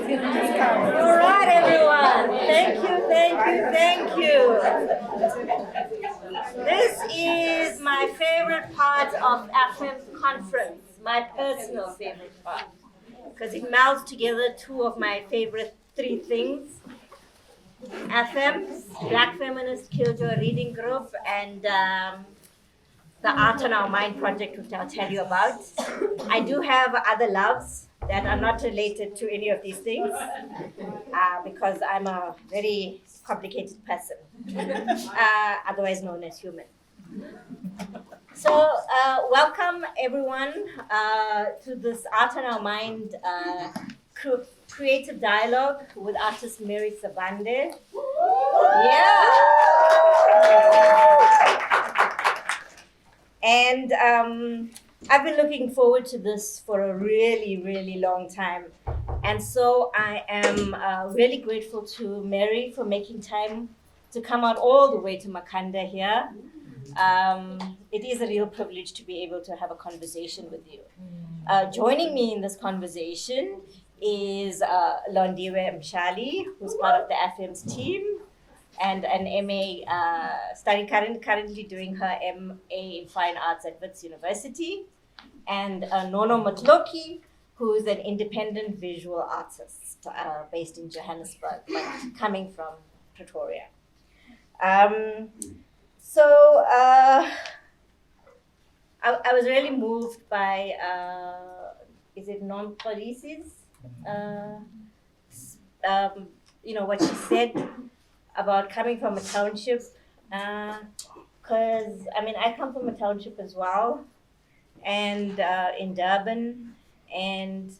All right, everyone. Thank you. This is my favorite part of Afems conference, my personal favorite part, because it melds together two of my favorite three things. Afems, Black Feminist Killjoy Reading Group, and the Art on Our Mind project, which I'll tell you about. I do have other loves that are not related to any of these things because I'm a very complicated person, otherwise known as human. So, welcome everyone to this Art on Our Mind creative dialogue with artist Mary Sibande. Yeah. And I've been looking forward to this for a really, really long time. And so I am really grateful to Mary for making time to come out all the way to Makanda here. It is a real privilege to be able to have a conversation with you. Joining me in this conversation is Londiwe Mshali, who's part of the Afems team, and an MA currently doing her MA in Fine Arts at Wits University, and Nono Matloki, who is an independent visual artist based in Johannesburg, but coming from Pretoria. So I was really moved by, is it non-policies? What she said about coming from a township, because I come from a township as well, and in Durban, and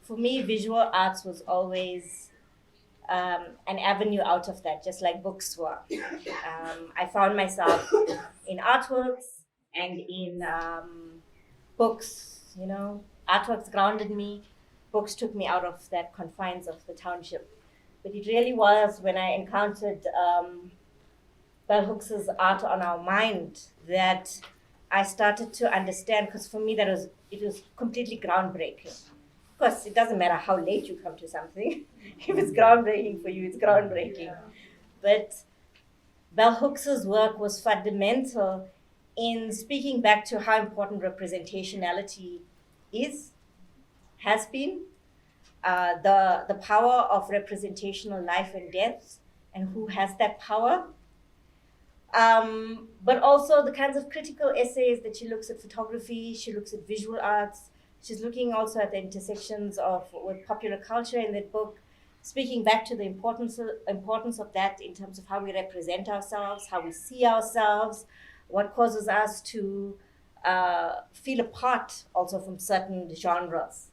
for me visual arts was always an avenue out of that, just like books were. I found myself in artworks and in books, artworks grounded me, books took me out of that confines of the township. But it really was when I encountered Bell Hooks's Art on Our Mind that I started to understand, because for me it was completely groundbreaking. Of course, it doesn't matter how late you come to something. If it's groundbreaking for you, it's groundbreaking. But Bell Hooks's work was fundamental in speaking back to how important representationality has been, the power of representational life and death, and who has that power. But also the kinds of critical essays that she looks at photography, she looks at visual arts, she's looking also at the intersections with popular culture in that book, speaking back to the importance of that in terms of how we represent ourselves, how we see ourselves, what causes us to feel apart also from certain genres.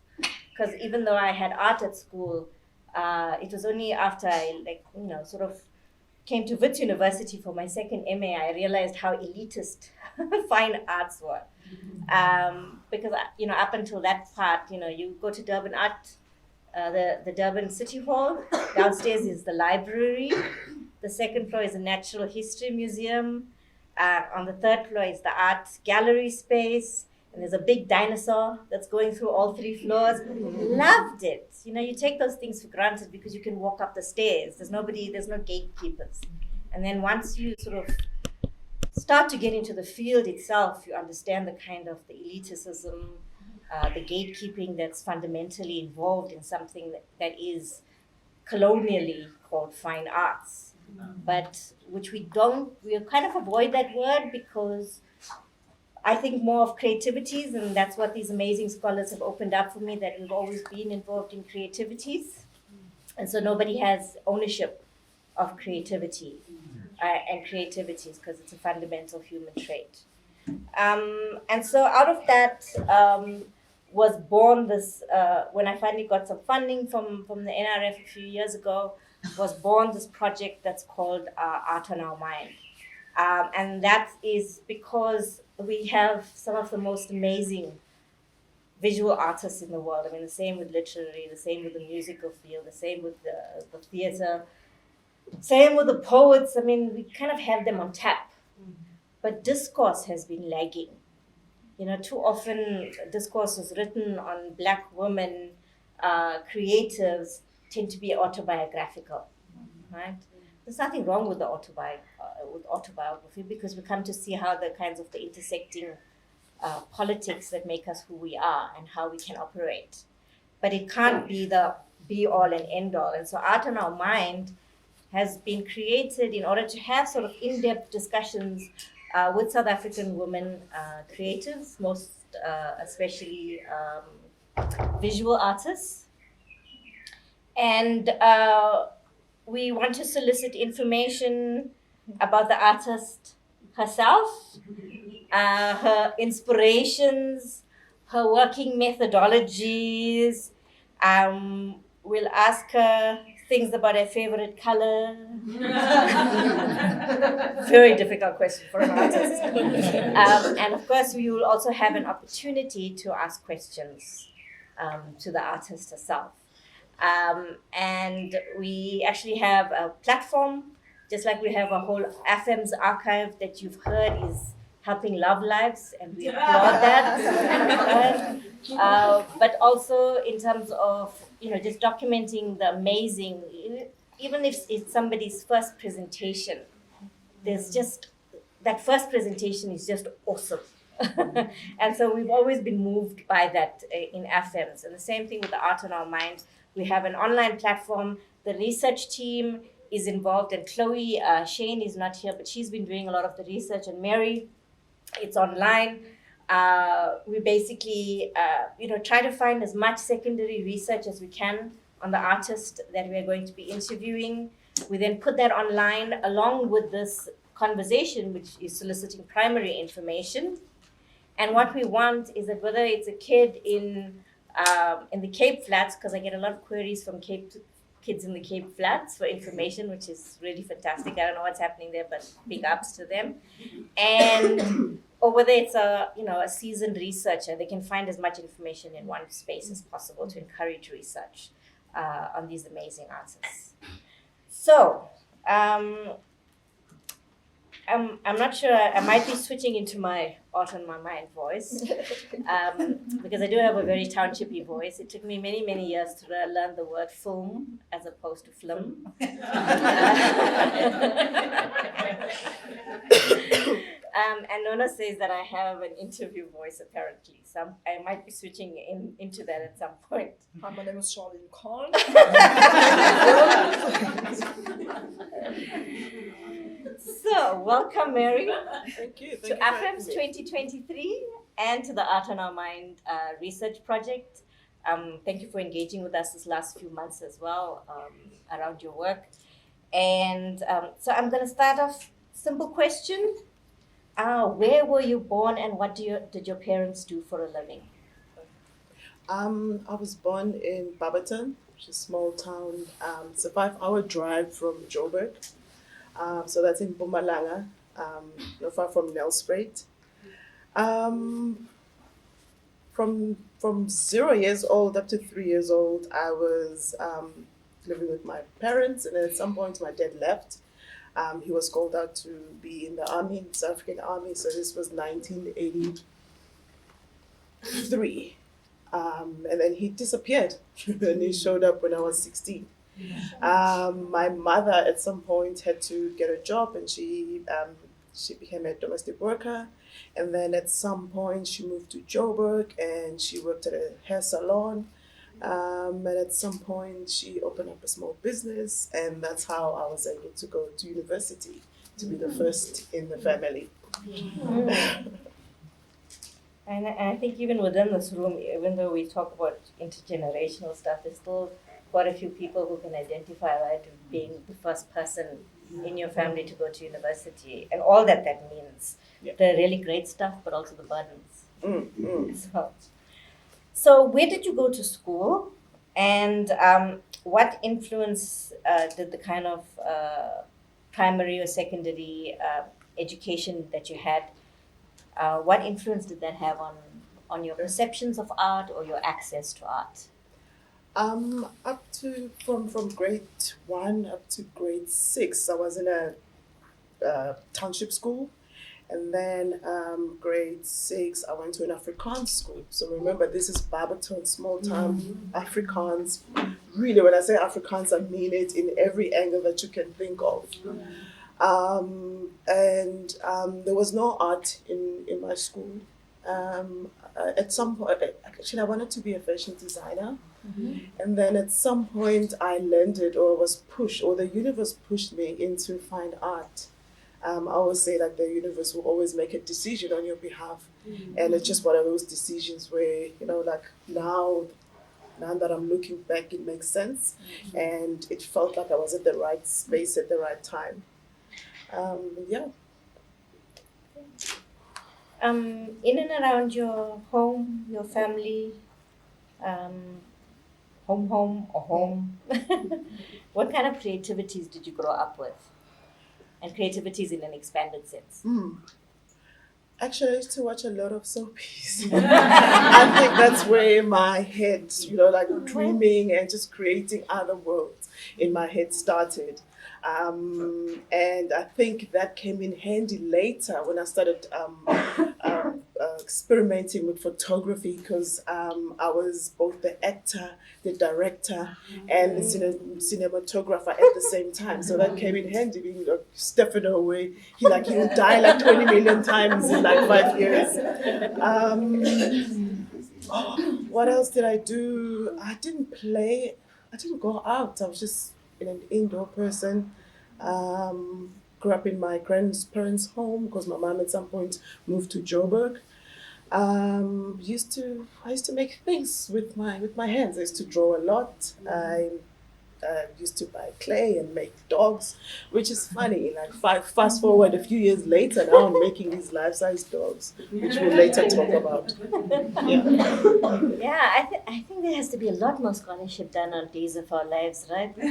Because even though I had art at school, it was only after I sort of came to Wits University for my second MA, I realized how elitist fine arts were. Because up until that part, you go to Durban Art, the Durban City Hall. Downstairs is the library. The second floor is the Natural History Museum. On the third floor is the art gallery space. And there's a big dinosaur that's going through all three floors. Loved it. You take those things for granted because you can walk up the stairs. There's no gatekeepers. And then once you sort of start to get into the field itself, you understand the kind of the elitism, the gatekeeping that's fundamentally involved in something that is colonially called fine arts. But which we kind of avoid that word because I think more of creativities, and that's what these amazing scholars have opened up for me, that we've always been involved in creativities. And so nobody has ownership of creativity and creativities because it's a fundamental human trait. And so out of that was born this, when I finally got some funding from the NRF a few years ago, was born this project that's called Art on Our Mind. And that is because we have some of the most amazing visual artists in the world. The same with literary, the same with the musical field, the same with the theater, same with the poets. We kind of have them on tap. But discourse has been lagging. Too often discourse is written on Black women, creatives, tend to be autobiographical, right? There's nothing wrong with the with autobiography, because we come to see how the kinds of the intersecting politics that make us who we are and how we can operate. But it can't be the be all and end all. And so Art on Our Mind has been created in order to have sort of in-depth discussions with South African women creatives, most especially visual artists. And we want to solicit information about the artist herself, her inspirations, her working methodologies. We'll ask her things about her favorite color. Very difficult question for an artist. And of course, we will also have an opportunity to ask questions to the artist herself. And we actually have a platform, just like we have a whole Afems archive that you've heard is helping love lives, and we applaud that. But also in terms of, just documenting the amazing, even if it's somebody's first presentation, there's just, that first presentation is just awesome. And so we've always been moved by that in Afems. And the same thing with the Art on Our Mind. We have an online platform. The research team is involved, and Chloe Shane is not here, but she's been doing a lot of the research, and Mary, it's online. We basically, try to find as much secondary research as we can on the artist that we are going to be interviewing. We then put that online along with this conversation, which is soliciting primary information. And what we want is that whether it's a kid in the Cape Flats, because I get a lot of queries from kids in the Cape Flats for information, which is really fantastic. I don't know what's happening there, but big ups to them. And or whether it's a seasoned researcher, they can find as much information in one space as possible to encourage research on these amazing artists. So I'm not sure, I might be switching into my Art on My Mind voice, because I do have a very townshipy voice. It took me many, many years to learn the word film as opposed to film. And Nona says that I have an interview voice, apparently. So I might be switching into that at some point. Hi, my name is Charlene Khan. So, welcome, Mary. Thank you. To Afems 2023 and to the Art on Our Mind research project. Thank you for engaging with us this last few months as well around your work. And so I'm going to start off, simple question. Where were you born, and what did your parents do for a living? I was born in Barberton, which is a small town. It's a 5-hour drive from Joburg. So that's in Mpumalanga, not far from Nelspruit. From 0 years old up to 3 years old, I was living with my parents, and then at some point my dad left. He was called out to be in the army, South African Army, so this was 1983. And then he disappeared, and he showed up when I was 16. My mother at some point had to get a job, and she became a domestic worker. And then at some point she moved to Joburg, and she worked at a hair salon. And at some point she opened up a small business, and that's how I was able to go to university, to be the first in the family. And I think even within this room, even though we talk about intergenerational stuff, there's still quite a few people who can identify, right, being the first person in your family to go to university, and all that means. Yeah. The really great stuff, but also the burdens. So where did you go to school, and what influence did the kind of primary or secondary education that you had, what influence did that have on your perceptions of art or your access to art? Up to from grade 1 up to grade 6, I was in a township school. And then grade 6, I went to an Afrikaans school. So remember, this is Barberton, small town Afrikaans. really, when I say Afrikaans, I mean it in every angle that you can think of. There was no art in my school. At some point, actually, I wanted to be a fashion designer. And then at some point, I landed or was pushed, or the universe pushed me into fine art. I always say that the universe will always make a decision on your behalf. And it's just one of those decisions where, like now that I'm looking back, it makes sense. And it felt like I was at the right space at the right time. Yeah. In and around your home, your family, home or home, what kind of creativities did you grow up with? And creativities in an expanded sense. Actually, I used to watch a lot of soapies. I think that's where my head, like dreaming and just creating other worlds in my head started. And I think that came in handy later when I started experimenting with photography, because I was both the actor, the director, and the cinematographer at the same time. So that came in handy, being like Stefano, where he would die like 20 million times in like 5 years. What else did I do? I didn't play. I didn't go out. I was just an indoor person. Grew up in my grandparents' home because my mom at some point moved to Joburg. I used to make things with my hands. I used to draw a lot. I used to buy clay and make dogs, which is funny. Like fast forward a few years later, now I'm making these life-size dogs, which we'll later talk about. Yeah, I think there has to be a lot more scholarship done on Days of Our Lives, right? I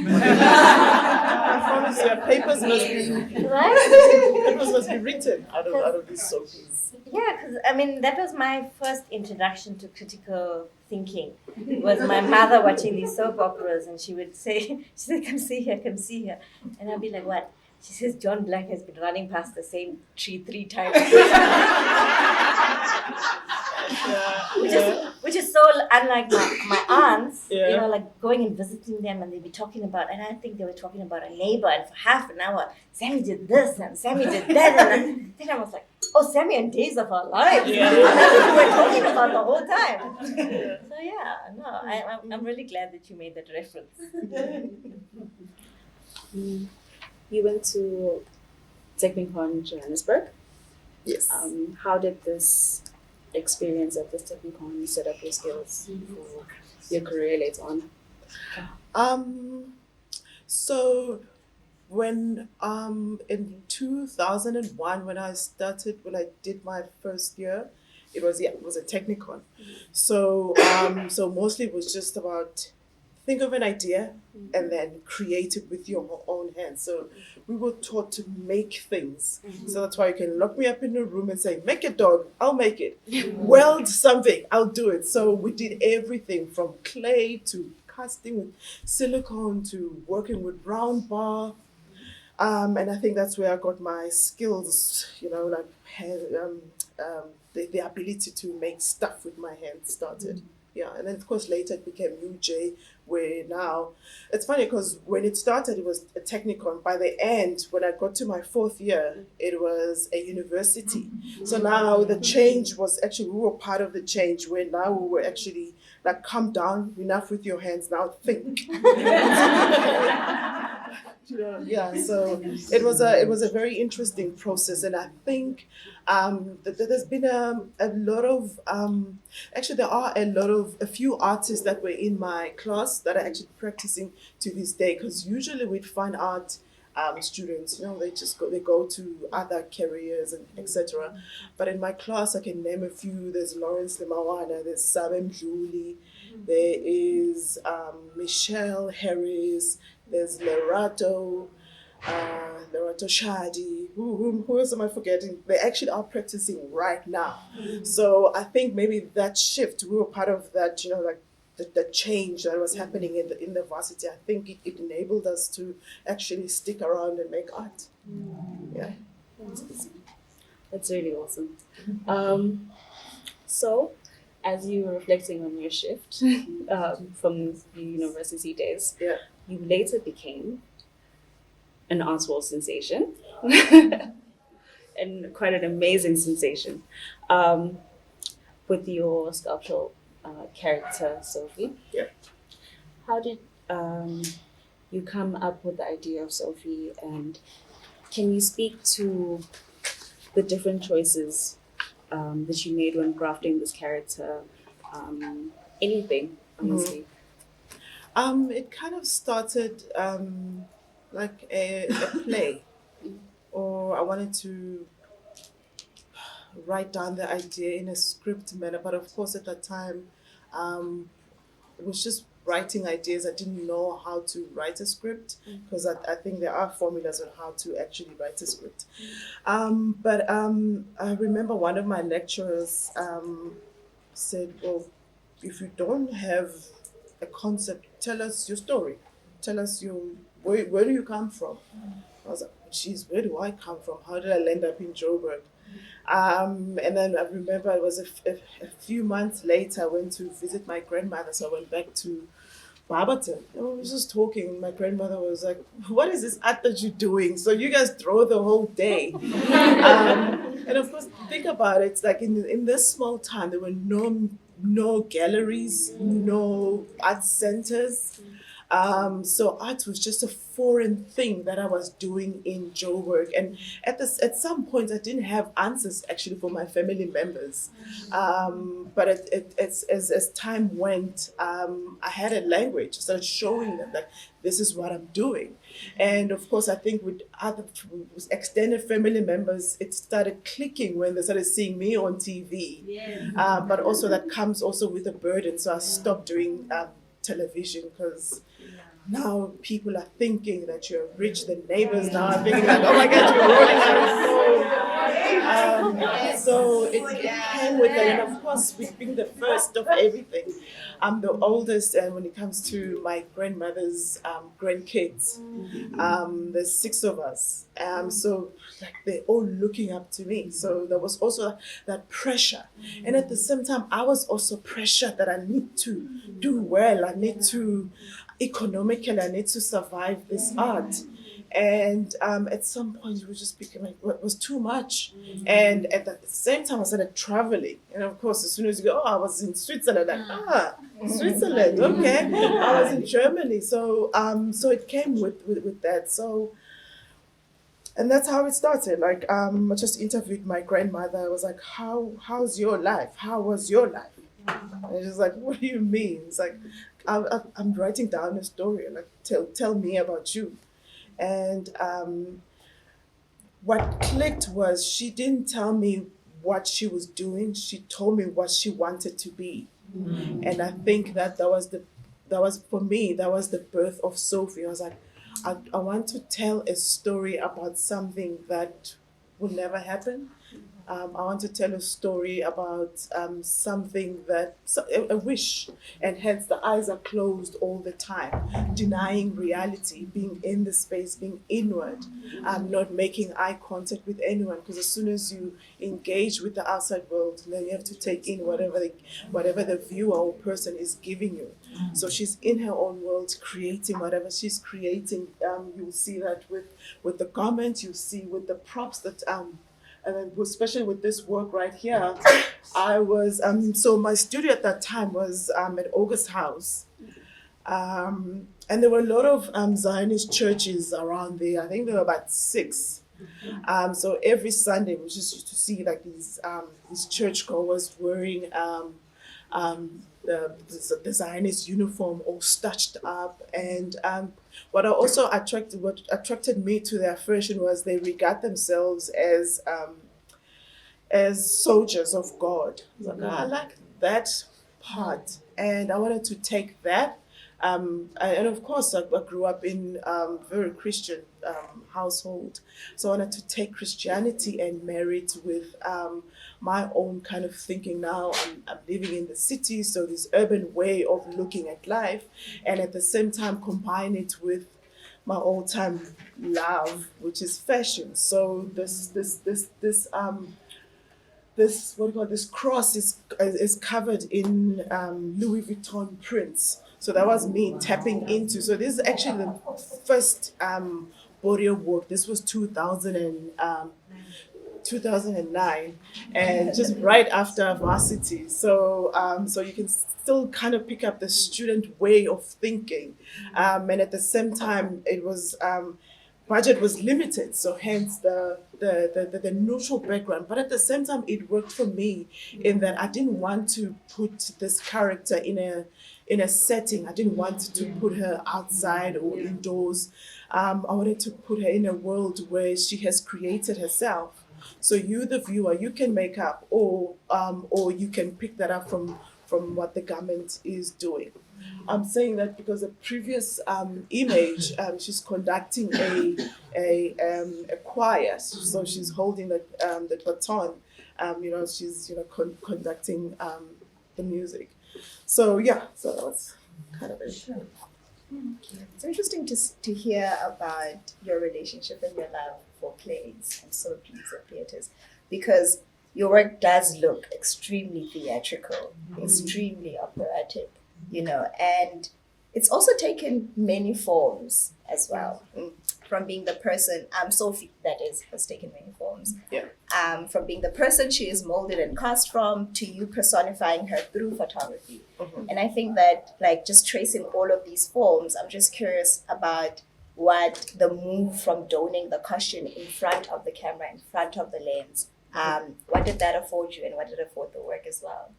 promise you, papers must be written out of these soapies. Yeah, because that was my first introduction to critical thinking. Was my mother watching these soap operas, and she said, "Come see here, come see here," and I'd be like, "What?" She says, "John Black has been running past the same tree 3 times." Which is so unlike my aunts, like going and visiting them, and they'd be talking about, and I think they were talking about a neighbor, and for half an hour, Sammy did this and Sammy did that, and then I was like, oh, Sammy and Days of Our Lives. That's what we were talking about the whole time. So yeah, no, I'm really glad that you made that reference. You went to Technikon Johannesburg. Yes. How did this experience at this Technikon set up your skills for your career later on? So when in 2001 when I did my first year, it was a Technikon. So mostly it was just about think of an idea and then create it with your own hands. So we were taught to make things. So that's why you can lock me up in a room and say, make a dog, I'll make it. Weld something, I'll do it. So we did everything from clay to casting with silicone to working with round bar. And I think that's where I got my skills, the ability to make stuff with my hands started. Yeah, and then of course later it became UJ, where now, it's funny because when it started it was a Technikon. By the end, when I got to my 4th year, it was a university. So now the change was actually, we were part of the change where now we were actually like, come down, enough with your hands, now think. Yeah, so it was a very interesting process, and I think that there's been a lot of actually there are a few artists that were in my class that are actually practicing to this day, because usually with fine art students, they go to other careers and etc. But in my class, I can name a few. There's Lawrence Limawana, there's Sabem Julie, there is Michelle Harris, there's Lerato Shadi. Who else am I forgetting? They actually are practicing right now. So I think maybe that shift, we were part of that, the change that was happening in the varsity. I think it enabled us to actually stick around and make art. Yeah. That's really awesome. So as you were reflecting on your shift from the university days, Yeah. you later became an art world sensation and quite an amazing sensation with your sculptural character, Sophie. Yeah. How did you come up with the idea of Sophie, and can you speak to the different choices that you made when crafting this character? Anything, honestly. It kind of started like a play, or I wanted to write down the idea in a script manner. But of course, at that time, um, it was just writing ideas. I didn't know how to write a script because I think there are formulas on how to actually write a script. But I remember one of my lecturers said, well, if you don't have a concept, tell us your story. Tell us where do you come from? I was like, geez, where do I come from? How did I end up in Joburg? And then I remember it was a few months later, I went to visit my grandmother. So I went back to Barberton. And we were just talking. My grandmother was like, what is this art that you're doing? So you guys throw the whole day. And of course, think about it. It's like in this small town, there were no galleries, no art centers. So art was just a foreign thing that I was doing in Joburg, and at some point I didn't have answers actually for my family members. But as time went, I had a language. I started showing them that this is what I'm doing, and of course I think with extended family members, it started clicking when they started seeing me on TV. But also that comes also with a burden, so I stopped doing television because now people are thinking that you're rich. The neighbors now are thinking like, oh my God, you're rolling out. So it came with it. And of course, with being the first of everything, I'm the oldest. And when it comes to my grandmother's grandkids, there's 6 of us. So like they're all looking up to me. So there was also that pressure. And at the same time, I was also pressured that I need to do well. I need to economically, I need to survive this art. And at some point, it was just becoming, it was too much. And at the same time, I started traveling. And of course, as soon as you go, oh, I was in Switzerland, like, Switzerland, okay. I was in Germany. So so it came with that. So, and that's how it started. Like, I just interviewed my grandmother. I was like, how's your life? How was your life? And she's like, what do you mean? It's like, I'm writing down a story. Like, tell me about you. And what clicked was she didn't tell me what she was doing. She told me what she wanted to be. And I think that was for me, that was the birth of Sophie. I was like, I want to tell a story about something that will never happen. I want to tell a story about something a wish, and hence the eyes are closed all the time, denying reality, being in the space, being inward, not making eye contact with anyone. Because as soon as you engage with the outside world, then you have to take in whatever the viewer or person is giving you. So she's in her own world, creating whatever she's creating. You'll see that with the comments, you see with the props that and then especially with this work right here, I was so my studio at that time was at August House, and there were a lot of Zionist churches around there. I think there were about 6. So every Sunday we just used to see like these churchgoers wearing the Zionist uniform, all starched up. And what attracted me to their fashion was they regard themselves as soldiers of God. I was like, I like that part, and I wanted to take that. And of course, I grew up in a very Christian household, so I wanted to take Christianity and marry it with my own kind of thinking. Now I'm living in the city, so this urban way of looking at life, and at the same time combine it with my all-time love, which is fashion. So this this what we call this cross is covered in Louis Vuitton prints. So that was me tapping into. So this is actually the first body of work. This was 2009, and just right after varsity. So so you can still kind of pick up the student way of thinking, and at the same time it was budget was limited, so hence the neutral background. But at the same time, it worked for me in that I didn't want to put this character in a setting. I didn't want to put her outside or indoors. I wanted to put her in a world where she has created herself. So you, the viewer, you can make up, or you can pick that up from what the garment is doing. I'm saying that because the previous image, she's conducting a choir, so she's holding the baton. She's conducting the music. So yeah, so that was kind of it. Sure. It's interesting to hear about your relationship and your love for plays and soaps and theatres, because your work does look extremely theatrical, extremely operatic, and it's also taken many forms as well. From being the person, Sophie, that is, has taken many forms. Yeah. From being the person she is molded and cast from, to you personifying her through photography. And I think that, like, just tracing all of these forms, I'm just curious about what the move from donning the costume in front of the camera, in front of the lens, what did that afford you, and what did it afford the work as well?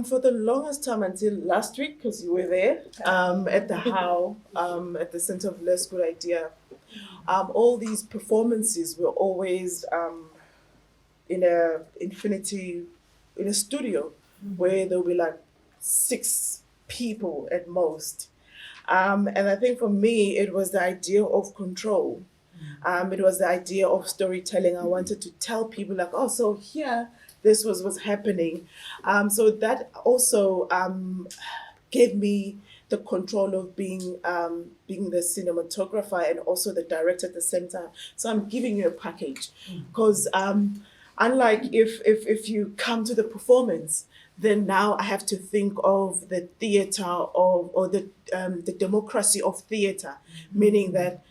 For the longest time, until last week, because you were there, at the How, at the Center of Less Good Idea, all these performances were always in a studio where there were like 6 people at most. And I think for me, it was the idea of control. It was the idea of storytelling. I wanted to tell people like, oh, so here, this was what's happening. So that also gave me the control of being the cinematographer and also the director at the same time. So I'm giving you a package, because unlike if you come to the performance, then now I have to think of the theater or the democracy of theater, meaning that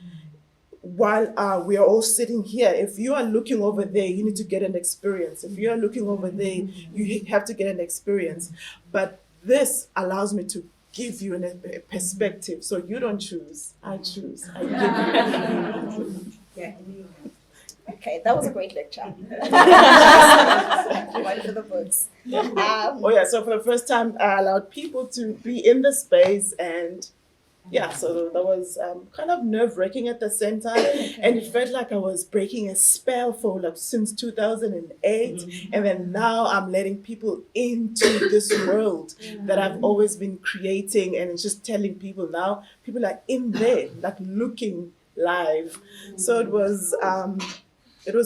while we are all sitting here, if you are looking over there, you need to get an experience. If you are looking over there, you have to get an experience. But this allows me to give you a perspective. So you don't choose, I choose. I give you. Yeah. Okay, that was a great lecture. One for the books. So for the first time, I allowed people to be in the space, and so that was kind of nerve-wracking at the same time, and it felt like I was breaking a spell for since 2008, and then now I'm letting people into this world that I've always been creating, and it's just telling people now, people are in there, like looking live. So it was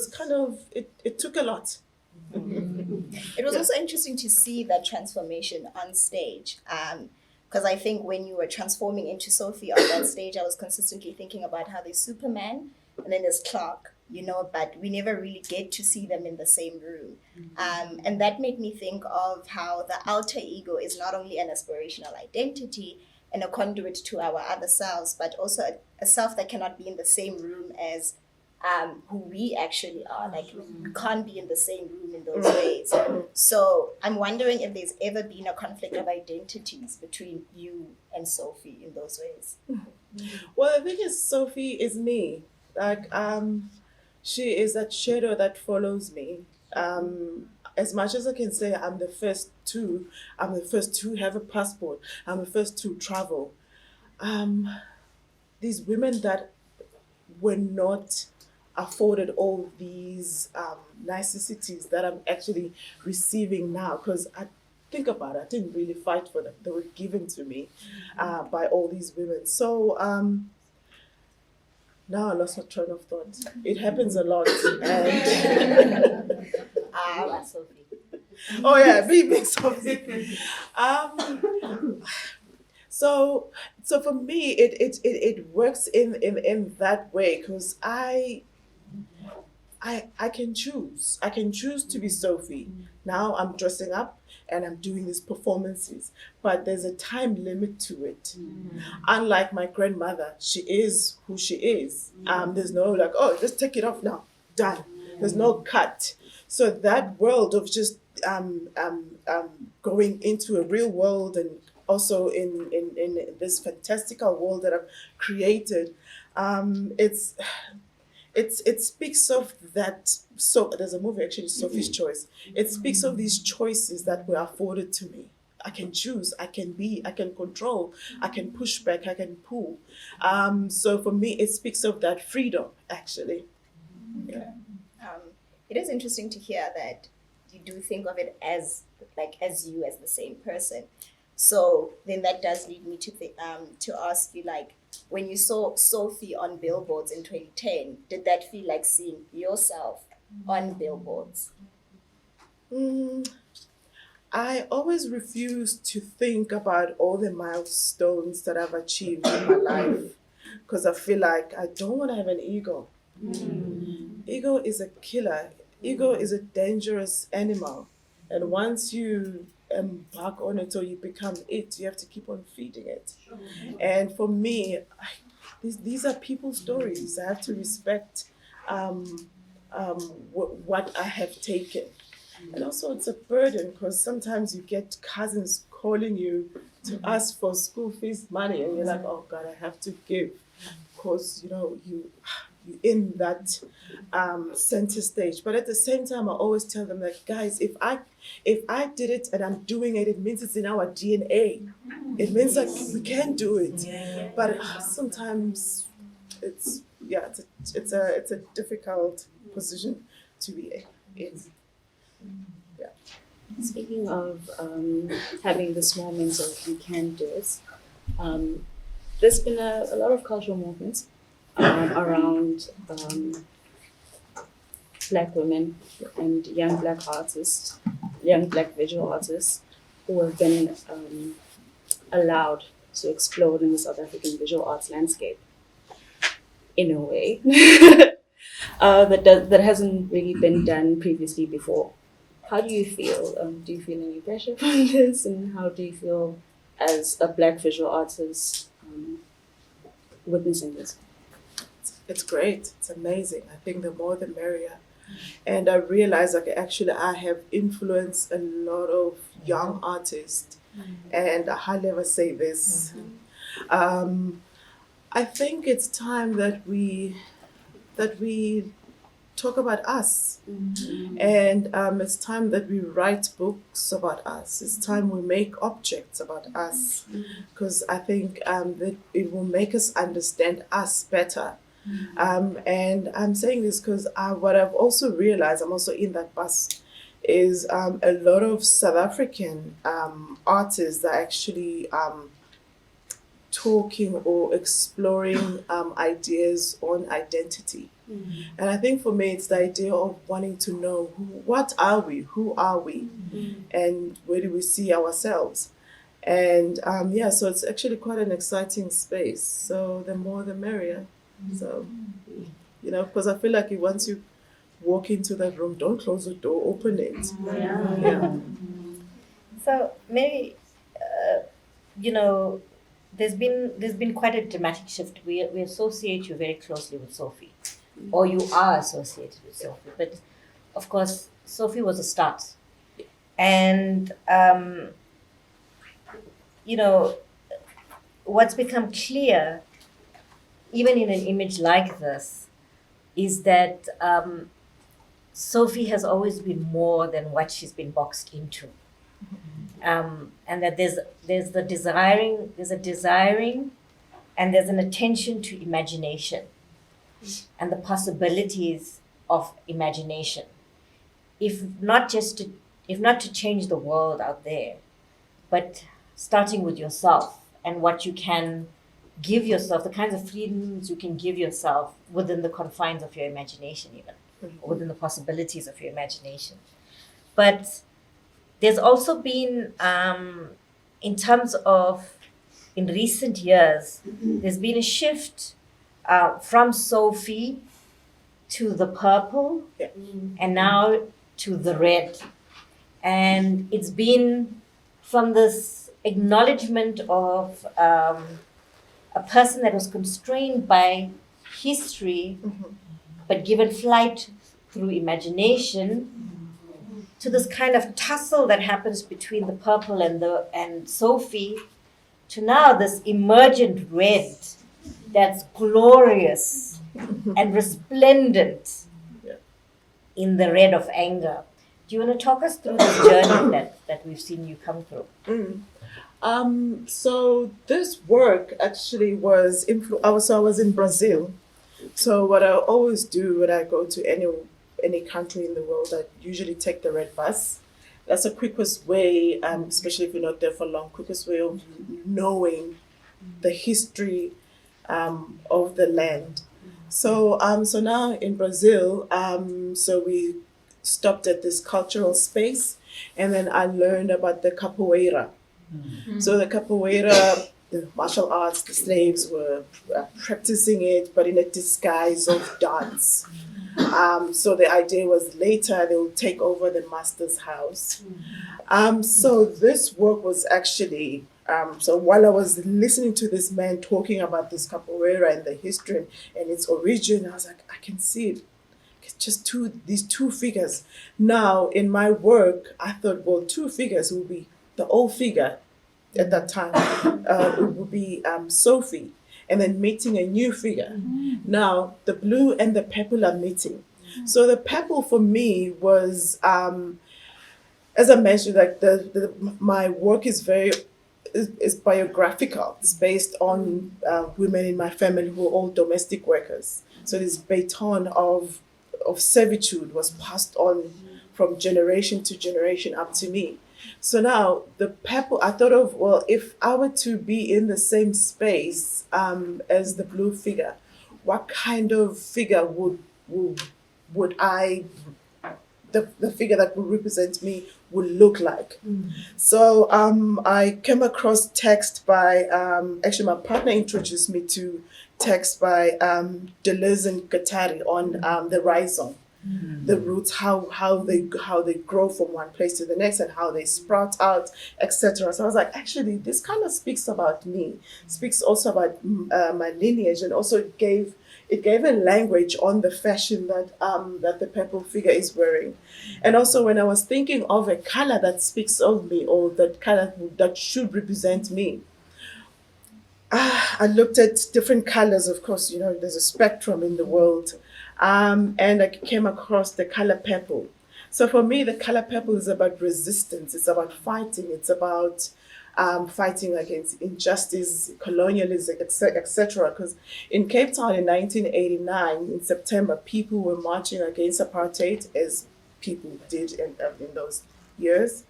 kind of, it took a lot. It was also interesting to see that transformation on stage. Because I think when you were transforming into Sophie on that stage, I was consistently thinking about how there's Superman and then there's Clark, but we never really get to see them in the same room. And that made me think of how the alter ego is not only an aspirational identity and a conduit to our other selves, but also a self that cannot be in the same room as who we actually are. Like, we can't be in the same room in those ways. So I'm wondering if there's ever been a conflict of identities between you and Sophie in those ways. Well, the thing is, Sophie is me. Like, she is that shadow that follows me. As much as I can say I'm the first to have a passport, I'm the first to travel. These women that were not afforded all these niceties that I'm actually receiving now, because I think about it, I didn't really fight for them. They were given to me by all these women. So now I lost my train of thought. It happens a lot. And Sophie. oh yeah, big Sophie. So for me, it works in that way, because I I can choose. I can choose to be Sophie. Now I'm dressing up and I'm doing these performances, but there's a time limit to it. Unlike my grandmother, she is who she is. There's no like, oh, just take it off now, done. There's no cut. So that world of just going into a real world and also in this fantastical world that I've created, it's it speaks of that. So there's a movie actually, Sophie's Choice. It speaks of these choices that were afforded to me. I can choose, I can be, I can control, I can push back, I can pull. So for me, it speaks of that freedom actually. Yeah. It is interesting to hear that you do think of it as you as the same person. So then that does lead me to ask you, like, when you saw Sophie on billboards in 2010, did that feel like seeing yourself on billboards? I always refuse to think about all the milestones that I've achieved in my life because I feel like I don't want to have an ego. Ego is a killer. Ego is a dangerous animal. And once you embark on it or you become it, you have to keep on feeding it. And for me, these are people's stories. I have to respect what I have taken. And also it's a burden because sometimes you get cousins calling you to ask for school fees money and you're like, oh God, I have to give because you're in that center stage. But at the same time, I always tell them like, guys, if I did it and I'm doing it, it means it's in our DNA. It means like we can do it. But sometimes it's a difficult position to be in. Speaking of having this moment of you can do it, there's been a lot of cultural movements around Black women and young Black artists, young Black visual artists who have been allowed to explode in the South African visual arts landscape in a way that hasn't really been done previously before. How do you feel? Do you feel any pressure from this? And how do you feel as a Black visual artist witnessing this? It's great. It's amazing. I think the more the merrier. And I realize like actually I have influenced a lot of young artists. And I hardly ever say this. I think it's time that we talk about us. And it's time that we write books about us. It's time we make objects about us. Because I think that it will make us understand us better. And I'm saying this because what I've also realized, I'm also in that bus, is a lot of South African artists are actually talking or exploring ideas on identity. And I think for me, it's the idea of wanting to know what are we, who are we, and where do we see ourselves. And so it's actually quite an exciting space. So the more the merrier. So, because I feel like once you walk into that room, don't close the door, open it. Yeah. So, Mary, there's been quite a dramatic shift. We associate you very closely with Sophie, or you are associated with Sophie. But of course, Sophie was a start, and what's become clear, even in an image like this, is that Sophie has always been more than what she's been boxed into. And that there's a desiring and there's an attention to imagination and the possibilities of imagination. If not to change the world out there, but starting with yourself and what you can give yourself, the kinds of freedoms you can give yourself within the confines of your imagination even, or within the possibilities of your imagination. But there's also been, in terms of, in recent years, there's been a shift from Sophie to the purple, Yeah. and now to the red. And it's been from this acknowledgement of a person that was constrained by history, but given flight through imagination, to this kind of tussle that happens between the purple and Sophie, to now this emergent red that's glorious and resplendent in the red of anger. Do you want to talk us through the journey that we've seen you come through? So this work actually was I was in Brazil. So what I always do when I go to any country in the world, I usually take the red bus. That's the quickest way, especially if you're not there for long, quickest way of knowing the history of the land. So so now in Brazil, so we stopped at this cultural space, and then I learned about the capoeira. So the capoeira, the martial arts, the slaves were practicing it, but in a disguise of dance. So the idea was later they will take over the master's house. So this work was actually, so while I was listening to this man talking about this capoeira and the history and its origin, I was like, I can see it. It's just these two figures. Now in my work, I thought, well, two figures will be the old figure at that time. It would be Sophie, and then meeting a new figure. Now the blue and the purple are meeting. So the purple for me was, as I mentioned, like my work is is biographical. It's based on women in my family who are all domestic workers. So this baton of servitude was passed on from generation to generation up to me. So now the purple, I thought of, well, if I were to be in the same space as the blue figure, what kind of figure would I, the figure that would represent me would look like? So I came across text by, actually my partner introduced me to text by Deleuze and Guattari on the rhizome. The roots, how they grow from one place to the next, and how they sprout out, etc. So I was like, actually, this kind of speaks about me, speaks also about my lineage, and also it gave a language on the fashion that the purple figure is wearing. And also when I was thinking of a color that speaks of me, or that color that should represent me, I looked at different colors. Of course, there's a spectrum in the world. And I came across the color purple. So for me, the color purple is about resistance. It's about fighting. It's about fighting against injustice, colonialism, etc. Because in Cape Town in 1989, in September, people were marching against apartheid, as people did in those years.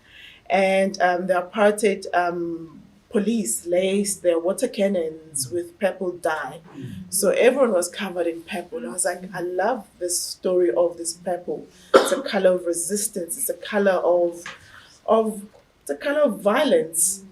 And the apartheid police laced their water cannons with purple dye. So everyone was covered in purple. I was like, I love this story of this purple. It's a color of resistance. It's a color of violence.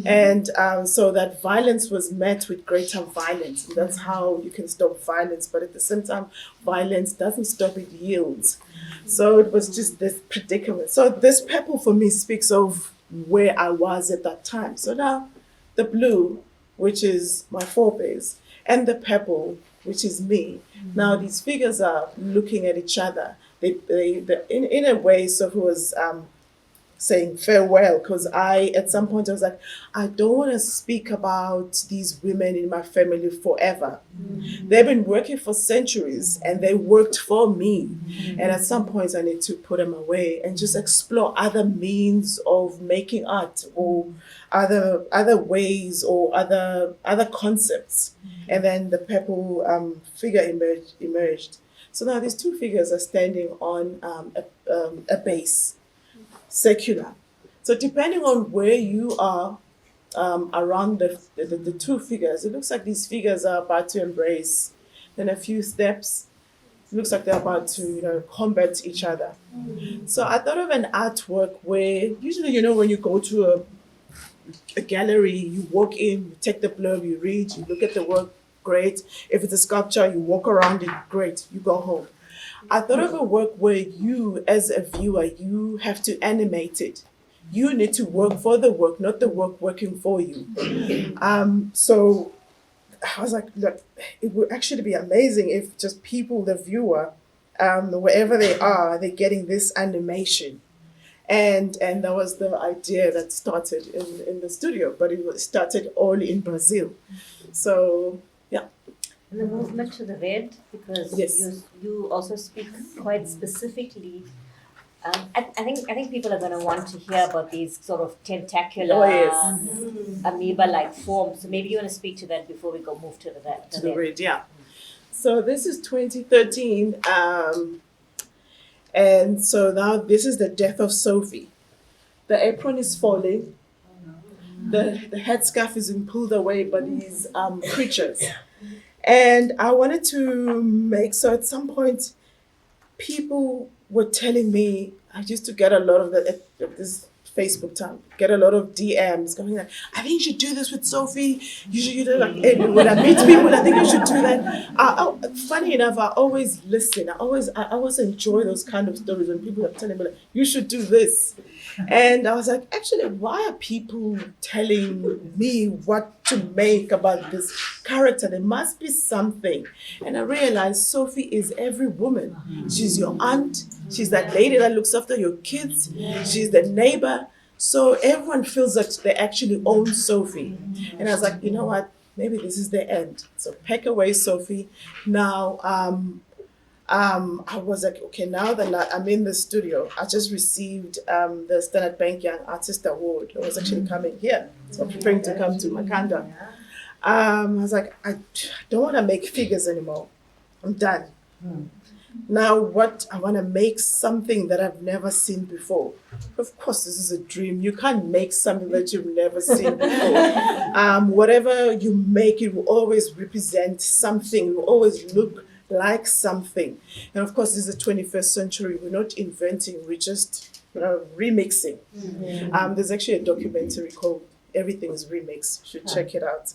And so that violence was met with greater violence. And that's how you can stop violence. But at the same time, violence doesn't stop, it yields. So it was just this predicament. So this purple for me speaks of where I was at that time. So now the blue, which is my forebears, and the purple, which is me. Now these figures are looking at each other. They in a way, Sophie was saying farewell, because at some point I was like, I don't want to speak about these women in my family forever. They've been working for centuries and they worked for me. And at some point I need to put them away and just explore other means of making art, or other ways, or other concepts. And then the purple figure emerged. So now these two figures are standing on a base, circular. So depending on where you are around the two figures, it looks like these figures are about to embrace. Then a few steps, it looks like they're about to combat each other. So I thought of an artwork where usually when you go to a gallery, you walk in, you take the blurb, you read, you look at the work, great. If it's a sculpture, you walk around it, great, you go home. I thought of a work where you, as a viewer, you have to animate it. You need to work for the work, not the work working for you. So I was like, look, it would actually be amazing if just people, the viewer, wherever they are, they're getting this animation. And that was the idea that started in the studio, but started all in Brazil. So yeah. And the movement to the red, because Yes. you also speak quite specifically. I think people are going to want to hear about these sort of tentacular, Oh, yes. amoeba-like forms. So maybe you want to speak to that before we go move to the red. Red, yeah. So this is 2013, and so now this is the death of Sophie. The apron is falling. The headscarf is being pulled away by these creatures. And I wanted to make, so at some point, people were telling me, I used to get a lot of this Facebook time, get a lot of DMs going like, I think you should do this with Sophie. You should do like, and when I meet people, I think you should do that. Funny enough, I always listen. I always enjoy those kind of stories when people are telling me like, you should do this. And I was like, actually, why are people telling me what to make about this character? There must be something. And I realized Sophie is every woman. She's your aunt. She's that lady that looks after your kids. She's the neighbor. So everyone feels like they actually own Sophie. And I was like, you know what? Maybe this is the end. So pack away Sophie. Now, I was like, okay, now that I'm in the studio, I just received the Standard Bank Young Artist Award. I was actually coming here, so I'm preparing to come to Makanda. I was like, I don't want to make figures anymore. I'm done. Now, what I want to make something that I've never seen before. Of course, this is a dream. You can't make something that you've never seen before. Whatever you make, it will always represent something. It will always look like something. And of course, this is the 21st century. We're not inventing, we're just remixing. There's actually a documentary called Everything is Remix. You should check it out.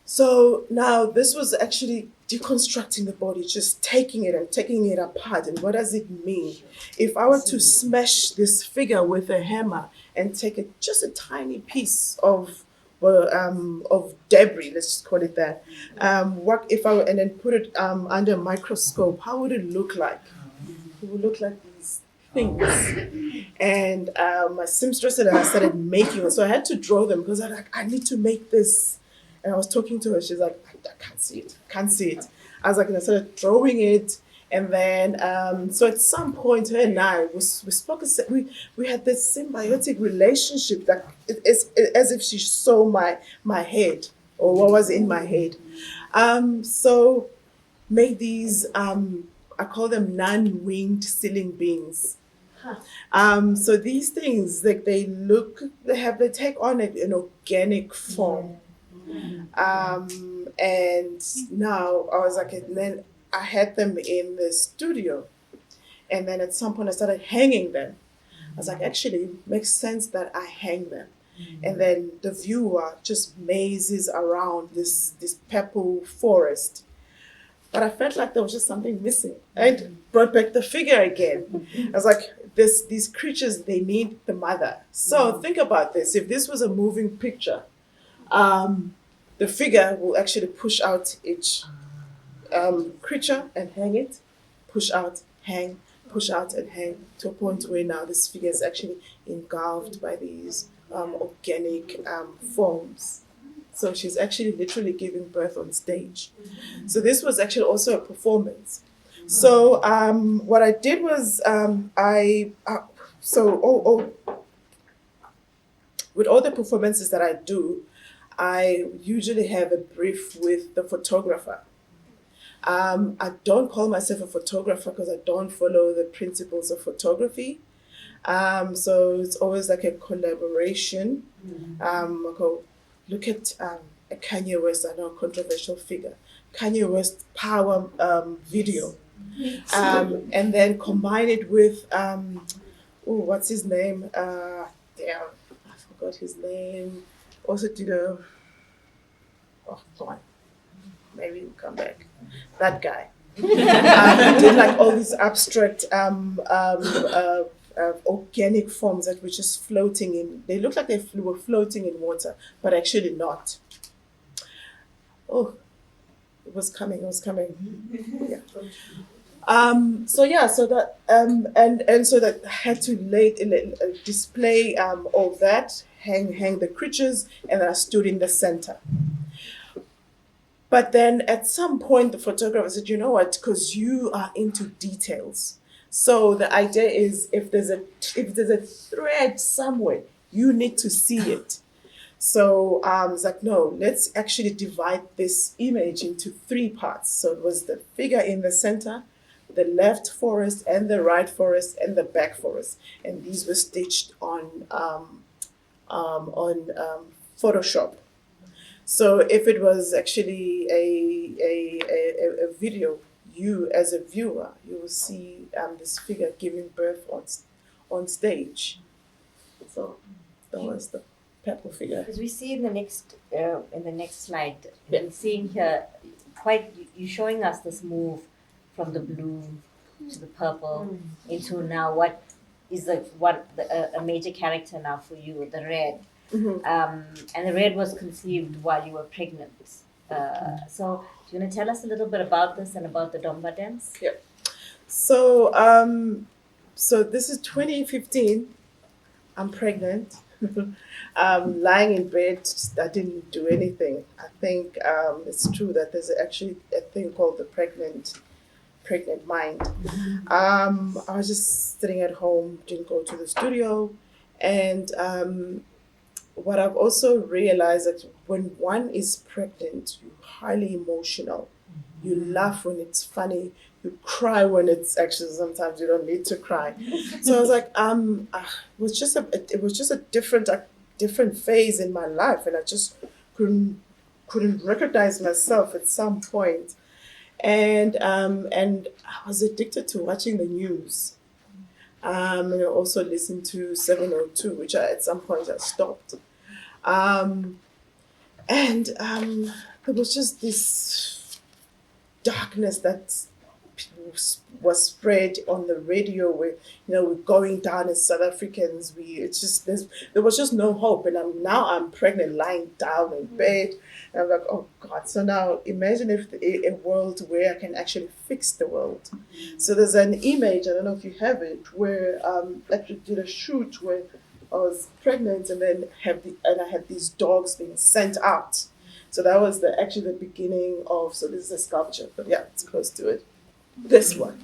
So now this was actually deconstructing the body, just taking it and taking it apart. And what does it mean? If I were to smash this figure with a hammer and take just a tiny piece of debris, let's just call it that. What if I were, and then put it under a microscope? How would it look like? It would look like these things. And my seamstress and I started making it. So I had to draw them because I need to make this. And I was talking to her. She's like, I can't see it. Can't see it. I was like, and I started drawing it. And then, so at some point, her and I, we spoke, we had this symbiotic relationship that it's as if she saw my head or what was in my head. So made these, I call them non-winged ceiling beings. So these things, like they take on an organic form. And now I was like, and then I had them in the studio. And then at some point I started hanging them. I was like, actually, it makes sense that I hang them. And then the viewer just mazes around this purple forest. But I felt like there was just something missing. And brought back the figure again. I was like, these creatures, they need the mother. So think about this. If this was a moving picture, the figure will actually push out each creature and hang it, push out, hang, push out and hang, to a point where now this figure is actually engulfed by these organic forms. So she's actually literally giving birth on stage. So this was actually also a performance. So what I did was with all the performances that I do, I usually have a brief with the photographer. I don't call myself a photographer because I don't follow the principles of photography. So it's always like a collaboration. Look at a Kanye West, I know, a controversial figure. Kanye West power video. And then combine it with, what's his name? I forgot his name. Also did maybe we'll come back. That guy. Did like all these abstract organic forms that were just floating in. They looked like they were floating in water, but actually not. Oh, it was coming. Yeah. So that and so that I had to display all that, hang the creatures, and I stood in the center. But then at some point, the photographer said, "You know what? Because you are into details. So the idea is, if there's a thread somewhere, you need to see it." So it's like, no, let's actually divide this image into three parts. So it was the figure in the center, the left forest, and the right forest, and the back forest, and these were stitched on Photoshop. So if it was actually a video, you as a viewer, you will see this figure giving birth on stage. So that was the purple figure. As we see in the next slide, we're seeing here you're showing us this move from the blue to the purple into now what is a major character now for you, the red. And the red was conceived while you were pregnant. So do you want to tell us a little bit about this and about the Domba dance? Yeah. So so this is 2015. I'm pregnant. Lying in bed, I didn't do anything. I think it's true that there's actually a thing called the pregnant mind. I was just sitting at home, didn't go to the studio, and what I've also realized that when one is pregnant, you're highly emotional. You laugh when it's funny. You cry when it's actually sometimes you don't need to cry. So I was like, it was just a different phase in my life, and I just couldn't recognize myself at some point. And I was addicted to watching the news. And I also listened to 702, which at some point I stopped. There was just this darkness that was spread on the radio where, we're going down as South Africans. There was just no hope. And I'm pregnant, lying down in bed. And I'm like, oh God. So now imagine if a world where I can actually fix the world. So there's an image, I don't know if you have it, where I actually did a shoot where I was pregnant and then I had these dogs being sent out. So that was the beginning of, so this is a sculpture, but yeah, it's close to it. This one.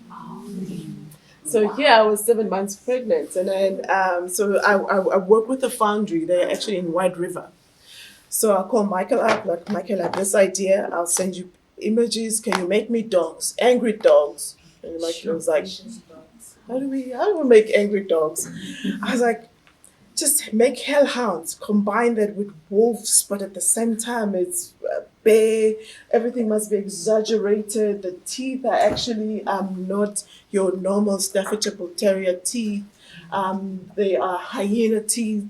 So I was 7 months pregnant, and then so I work with a foundry. They're actually in White River. So I call Michael up, like, Michael, I have this idea. I'll send you images. Can you make me dogs, angry dogs? And Michael was like, how do we make angry dogs? I was like, just make hellhounds, combine that with wolves, but at the same time it's bear. Everything must be exaggerated. The teeth are actually not your normal Staffordshire Bull Terrier teeth. They are hyena teeth.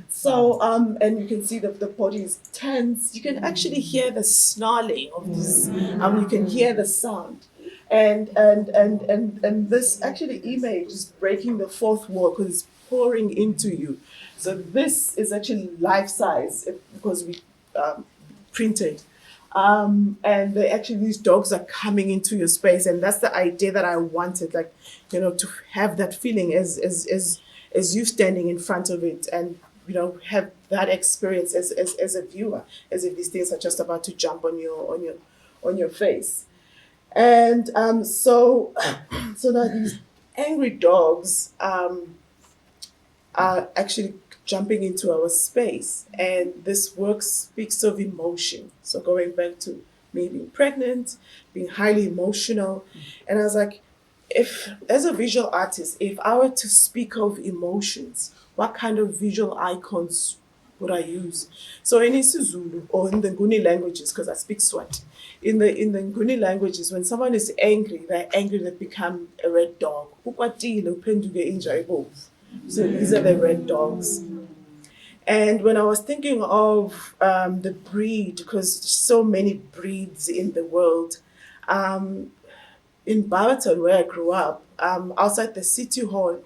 So and you can see that the body is tense. You can actually hear the snarling of this. You can hear the sound. And this actually image is breaking the fourth wall because it's pouring into you. So this is actually life size because we printed. And these dogs are coming into your space, and that's the idea that I wanted, like, to have that feeling as you standing in front of it, and have that experience as a viewer, as if these things are just about to jump on your face. And so now these angry dogs are actually jumping into our space, and this work speaks of emotion. So going back to me being pregnant, being highly emotional, and I was like, if as a visual artist, if I were to speak of emotions, what kind of visual icons would I use? So in isiZulu or in the Nguni languages, because I speak Swati, in the Nguni languages, when someone is angry, they're angry, they become a red dog. Ukwatile uphenduke inja ebovu. So these are the red dogs. And when I was thinking of the breed, because so many breeds in the world, in Barberton, where I grew up, outside the city hall,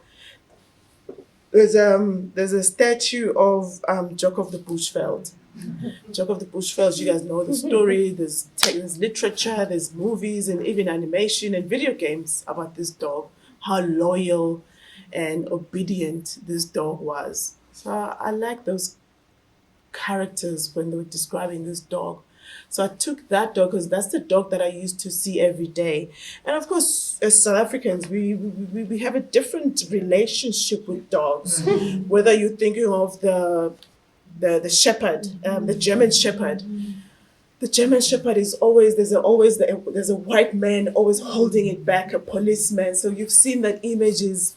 there's a statue of Jock of the Bushveld. Jock of the Bushveld, you guys know the story. There's literature, there's movies, and even animation and video games about this dog. How loyal and obedient this dog was. So I like those characters when they were describing this dog. So I took that dog because that's the dog that I used to see every day. And of course, as South Africans, we have a different relationship with dogs. Whether you're thinking of the shepherd, the German shepherd. The German shepherd is always there's a white man always holding it back, a policeman. So you've seen that images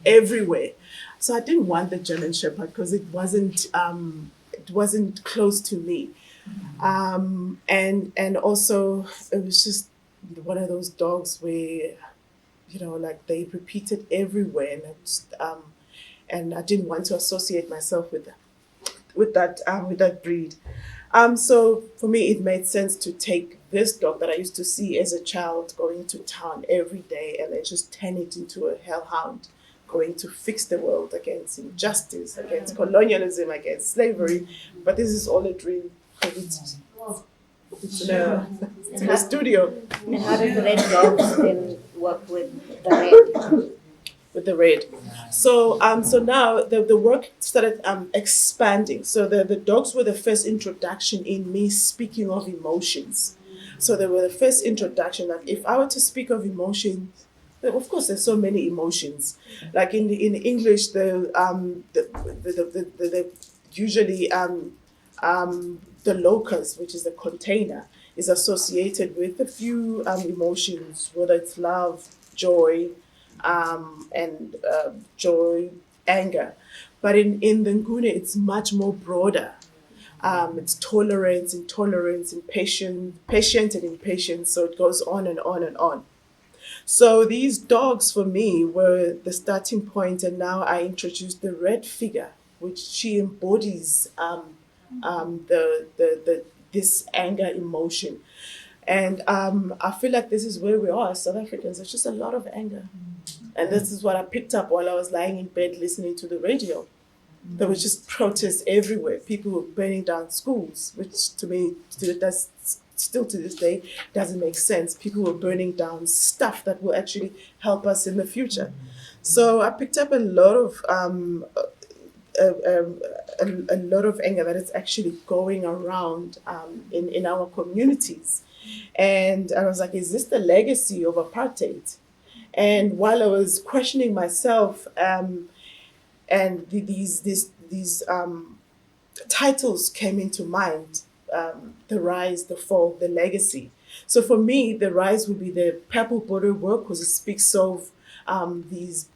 everywhere. So I didn't want the German shepherd because it wasn't close to me. And also it was just one of those dogs where, like they repeated everywhere, and I didn't want to associate myself with that breed. So for me, it made sense to take this dog that I used to see as a child going to town every day and then just turn it into a hellhound, going to fix the world against injustice, against colonialism, against slavery. But this is all a dream. It's in the studio. And how does the red dogs then work with the red? With the red. So now the work started expanding. So the dogs were the first introduction in me speaking of emotions. So they were the first introduction. Like if I were to speak of emotions, of course there's so many emotions. Like in English, the usually the locus, which is the container, is associated with a few emotions, whether it's love, joy, and joy, anger. But in the Nguni, it's much more broader. It's tolerance, intolerance, impatience, patient and impatience. So it goes on and on and on. So these dogs for me were the starting point, and now I introduced the red figure, which she embodies this anger emotion. And I feel like this is where we are as South Africans. There's just a lot of anger. And this is what I picked up while I was lying in bed listening to the radio. There was just protests everywhere. People were burning down schools, which to me still to this day doesn't make sense. People were burning down stuff that will actually help us in the future. So I picked up a lot of anger that is actually going around in our communities. And I was like, is this the legacy of apartheid? And while I was questioning myself, and these titles came into mind, the rise, the fall, the legacy. So for me, the rise would be the purple border work, because it speaks of these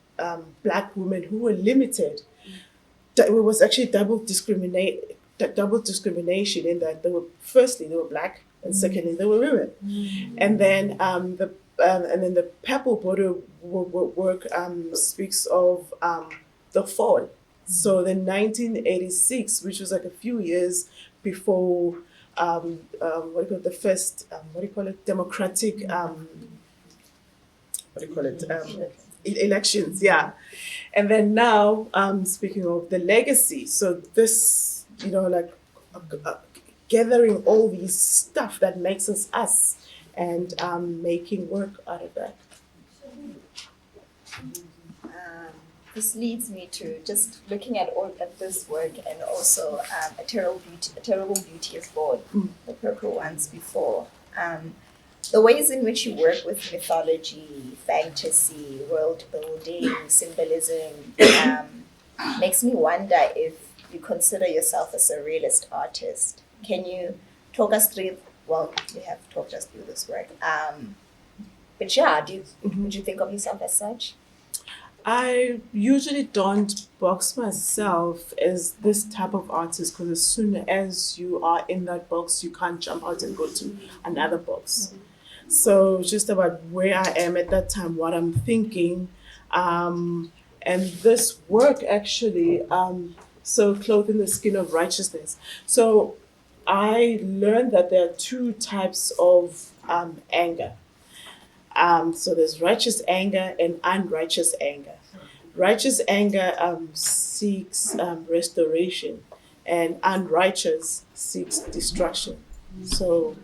Black women who were limited. It was actually double discrimination in that they were Black, and secondly they were women. And then the purple border work speaks of the fall. So the 1986, which was like a few years before the first democratic elections, yeah. And then now speaking of the legacy, so this gathering all these stuff that makes us and making work out of that. This leads me to just looking at all of this work, and also a terrible beauty is born, the purple ones before. The ways in which you work with mythology, fantasy, world building, symbolism, makes me wonder if you consider yourself as a realist artist. Can you talk us through? Well, you have talked us through this work, but yeah, would you think of yourself as such? I usually don't box myself as this type of artist, because as soon as you are in that box, you can't jump out and go to another box. So it's just about where I am at that time, what I'm thinking. And this work actually, so clothed in the skin of righteousness. So I learned that there are two types of anger. So there's righteous anger and unrighteous anger. Righteous anger seeks restoration, and unrighteous seeks destruction. So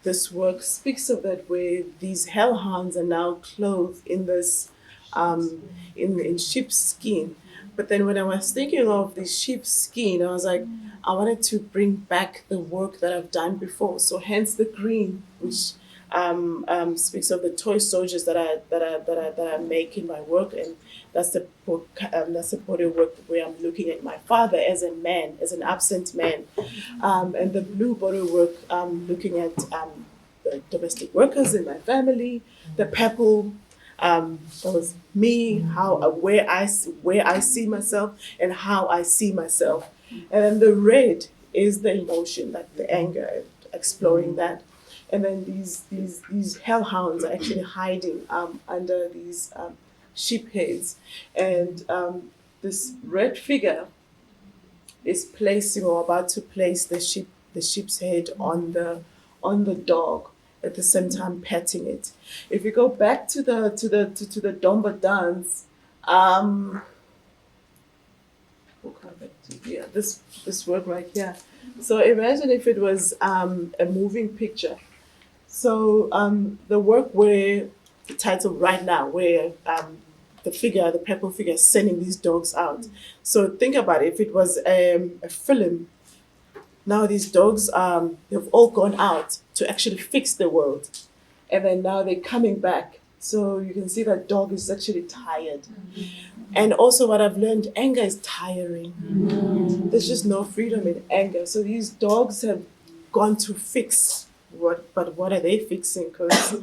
this work speaks of that, where these hellhounds are now clothed in this in sheep's skin. But then when I was thinking of the sheep's skin, I was like, I wanted to bring back the work that I've done before. So hence the green, which speaks of the toy soldiers that I make in my work, and that's the book. That's the body work where I'm looking at my father as a man, as an absent man, and the blue body work looking at the domestic workers in my family. The purple that was me, how where I see myself and how I see myself, and then the red is the emotion, like the anger, exploring that. And then these hellhounds are actually hiding under these sheep heads, and this red figure is placing or about to place the sheep's head on the dog, at the same time petting it. If you go back to the Domba dance, we'll come back to here, this work right here. So imagine if it was a moving picture. So the work where the title right now, where the purple figure is sending these dogs out. So think about it, if it was a film, now these dogs they've all gone out to actually fix the world, and then now they're coming back. So you can see that dog is actually tired. And also what I've learned, anger is tiring. There's just no freedom in anger. So these dogs have gone to fix but what are they fixing? Because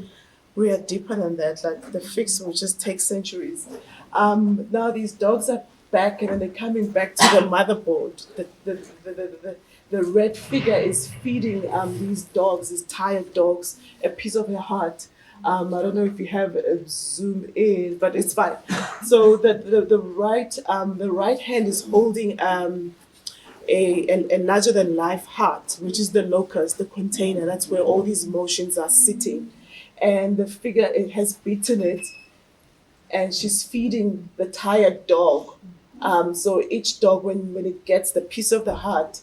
we are deeper than that. Like the fix will just take centuries. Now these dogs are back, and then they're coming back to the motherboard. The red figure is feeding these dogs, these tired dogs, a piece of her heart. I don't know if you have a zoom in, but it's fine. So the right hand is holding a larger than life heart, which is the locus, the container. That's where all these emotions are sitting. And the figure, it has beaten it, and she's feeding the tired dog. So each dog, when it gets the piece of the heart,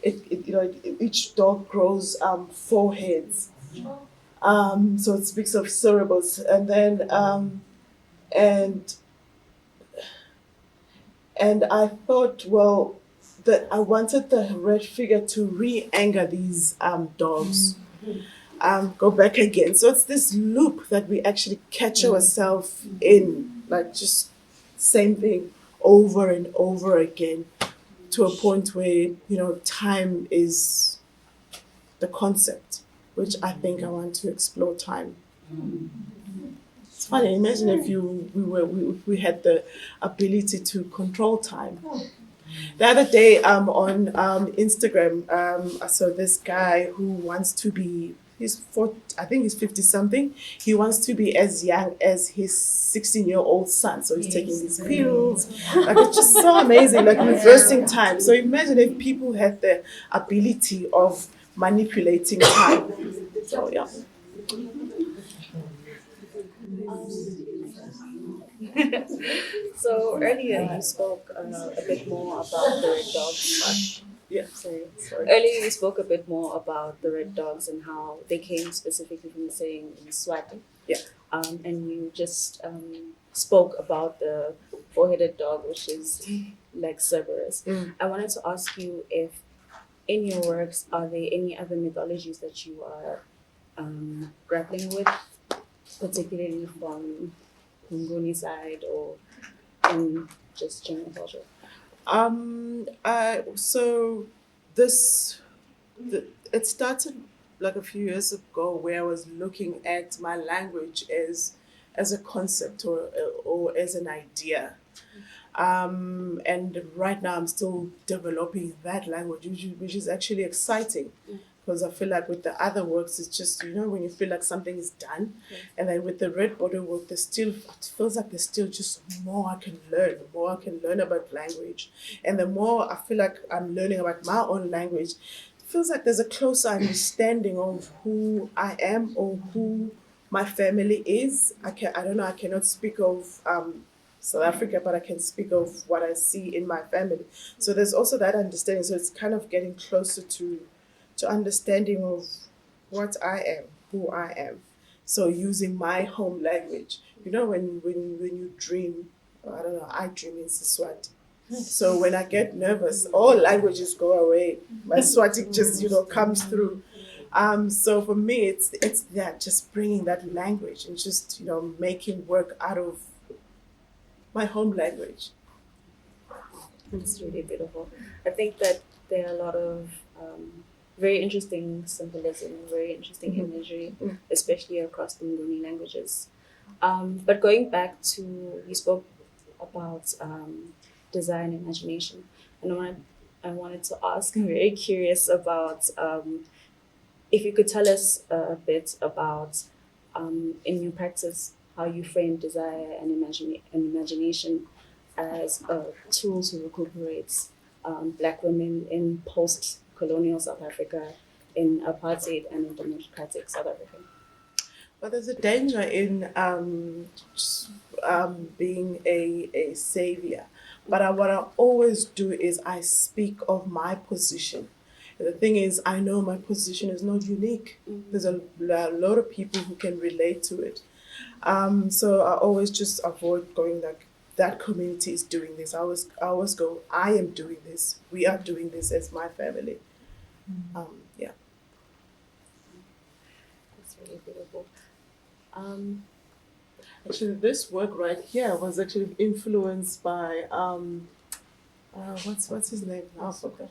each dog grows 4 heads. So it speaks of cerebrals, and then and I thought, well, that I wanted the red figure to re-anger these dogs. Go back again. So it's this loop that we actually catch ourselves in, like just same thing over and over again, to a point where time is the concept, which I think I want to explore time. It's funny. Imagine if we had the ability to control time. The other day on Instagram, I saw this guy who wants to be, I think he's 50 something. He wants to be as young as his 16-year-old son. So he's taking these pills. Like, it's just so amazing, like reversing time. So imagine if people had the ability of manipulating time. So yeah. So earlier you spoke a bit more about the red dogs. Yeah. Sorry. Sorry. Earlier you spoke a bit more about the red dogs and how they came specifically from the saying in Swati. Yeah. And you just spoke about the four-headed dog, which is like Cerberus. I wanted to ask you if in your works are there any other mythologies that you are grappling with, particularly from Nguni side or in just general culture? It started like a few years ago, where I was looking at my language as a concept or as an idea. And right now I'm still developing that language, which is actually exciting. Because I feel like with the other works, it's just, when you feel like something is done. And then with the red border work, it feels like there's still just more I can learn about language. And the more I feel like I'm learning about my own language, it feels like there's a closer understanding of who I am, or who my family is. I don't know, I cannot speak of South Africa, but I can speak of what I see in my family. So there's also that understanding. So it's kind of getting closer to understanding of what I am, who I am. So using my home language. You know, when you dream, I don't know, I dream in Siswati. So when I get nervous, all languages go away. My Swati just, comes through. So for me, it's that, just bringing that language and just, making work out of my home language. It's really beautiful. I think that there are a lot of very interesting symbolism, very interesting imagery, especially across the Nguni languages. But going back to, you spoke about design, imagination, and I wanted to ask, I'm very curious about if you could tell us a bit about, in your practice, how you frame desire and imagination as a tool to recuperate Black women in post-colonial South Africa, in apartheid and in democratic South Africa. But there's a danger in being a savior. But what I always do is I speak of my position. And the thing is, I know my position is not unique. There's a lot of people who can relate to it. So I always just avoid going like, that community is doing this. I always go, I am doing this. We are doing this as my family. Yeah. That's really beautiful. Actually, this work right here was actually influenced by what's his name now? I forgot.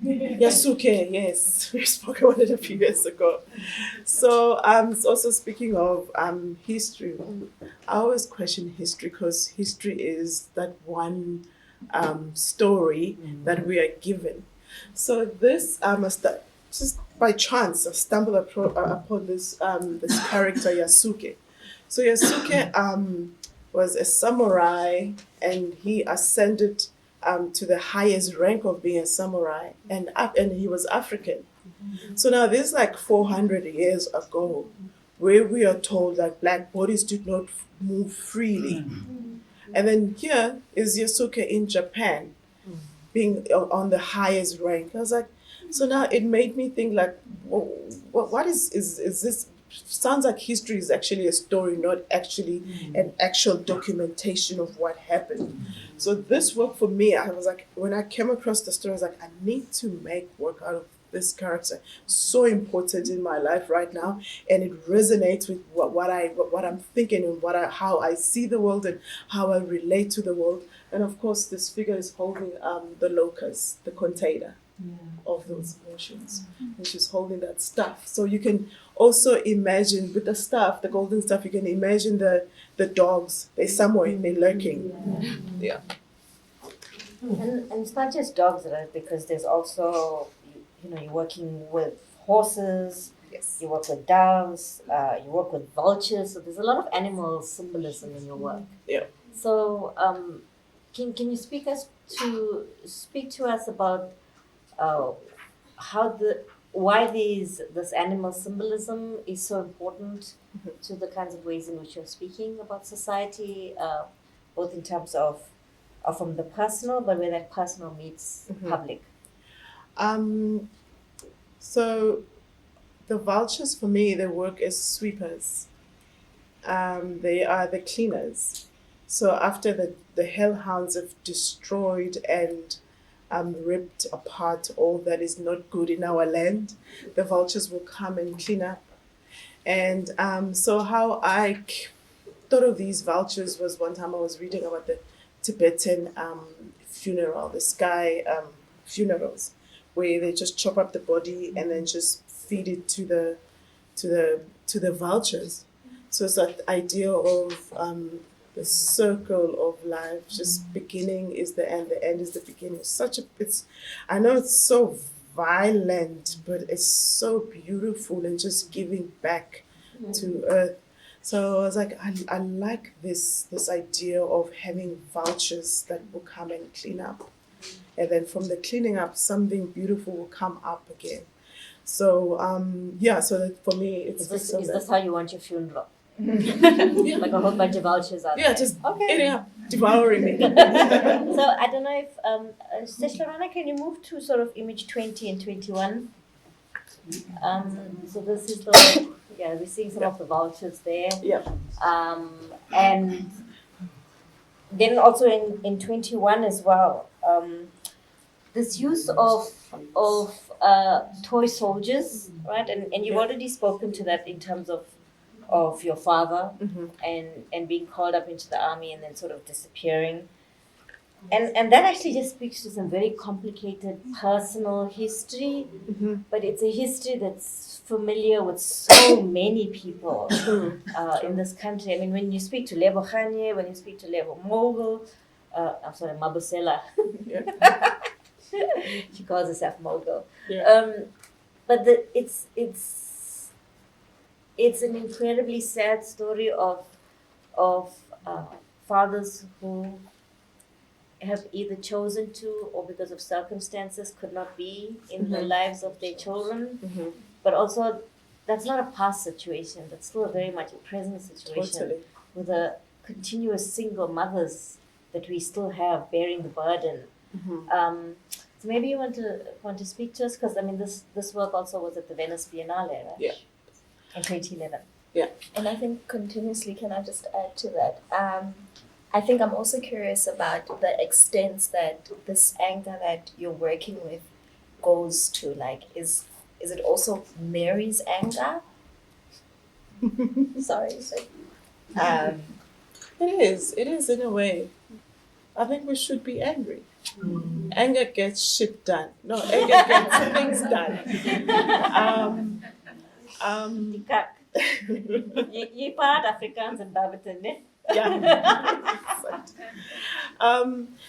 Yasuke, yes, we spoke about it a few years ago. So it's also speaking of history. I always question history because history is that one story that we are given. So this just by chance I stumbled upon this this character Yasuke. So Yasuke was a samurai, and he ascended to the highest rank of being a samurai, and he was African. So now this is like 400 years ago, where we are told that Black bodies did not move freely. And then here is Yasuke in Japan, being on the highest rank. I was like, so now it made me think like, what is this? Sounds like history is actually a story, not actually an actual documentation of what happened. So this work for me, I was like, when I came across the story, I was like, I need to make work out of this character. So important in my life right now, and it resonates with what I'm thinking and how I see the world and how I relate to the world. And of course, this figure is holding the locust, the container of those emotions, and she's holding that stuff. So you can also imagine with the stuff, the golden stuff, you can imagine the dogs. They're somewhere, they're lurking. Yeah. And it's not just dogs, right? Because there's also, you're working with horses, Yes. you work with doves, you work with vultures. So there's a lot of animal symbolism in your work. Yeah. So can you speak to us about why this animal symbolism is so important to the kinds of ways in which you're speaking about society, both in terms of from the personal, but where that personal meets public. So the vultures for me, they work as sweepers. They are the cleaners. So after the hellhounds have destroyed and ripped apart all that is not good in our land, the vultures will come and clean up. And so how I thought of these vultures was one time I was reading about the Tibetan funeral, the sky funerals, where they just chop up the body and then just feed it to the vultures. So it's that idea of the circle of life, just beginning is the end is the beginning. I know it's so violent, but it's so beautiful and just giving back to earth. So I was like, I like this idea of having vultures that will come and clean up. And then from the cleaning up, something beautiful will come up again. So so that for me it's Is this how you want your funeral? yeah, Like a whole bunch of vultures out there. just Okay. eating up, devouring me. So I don't know if Seshlorana, can you move to sort of image 20 and 21? So this is the we're seeing some of the vultures there. Yeah. And then also in 21 as well, this use of toy soldiers, right? And you've already spoken to that in terms of your father and being called up into the army and then sort of disappearing. And that actually just speaks to some very complicated personal history, but it's a history that's familiar with so many people in this country. I mean, when you speak to Lebo Khanye, when you speak to Lebo Mogul, I'm sorry, Mabusela. She calls herself Mogul. Yeah. But it's an incredibly sad story of fathers who have either chosen to or because of circumstances could not be in the lives of their children. But also, that's not a past situation. That's still very much a present situation Totally. with a continuous single mothers that we still have bearing the burden. So maybe you want to speak to us, because I mean this work also was at the Venice Biennale, right? Yeah. In 2011. And I think continuously, can I just add to that? I think I'm also curious about the extent that this anger that you're working with goes to. Like, is it also Mary's anger? Sorry. It is in a way. I think we should be angry. Anger gets shit done. No, anger gets things done. You part Afrikaans and Barberton, eh?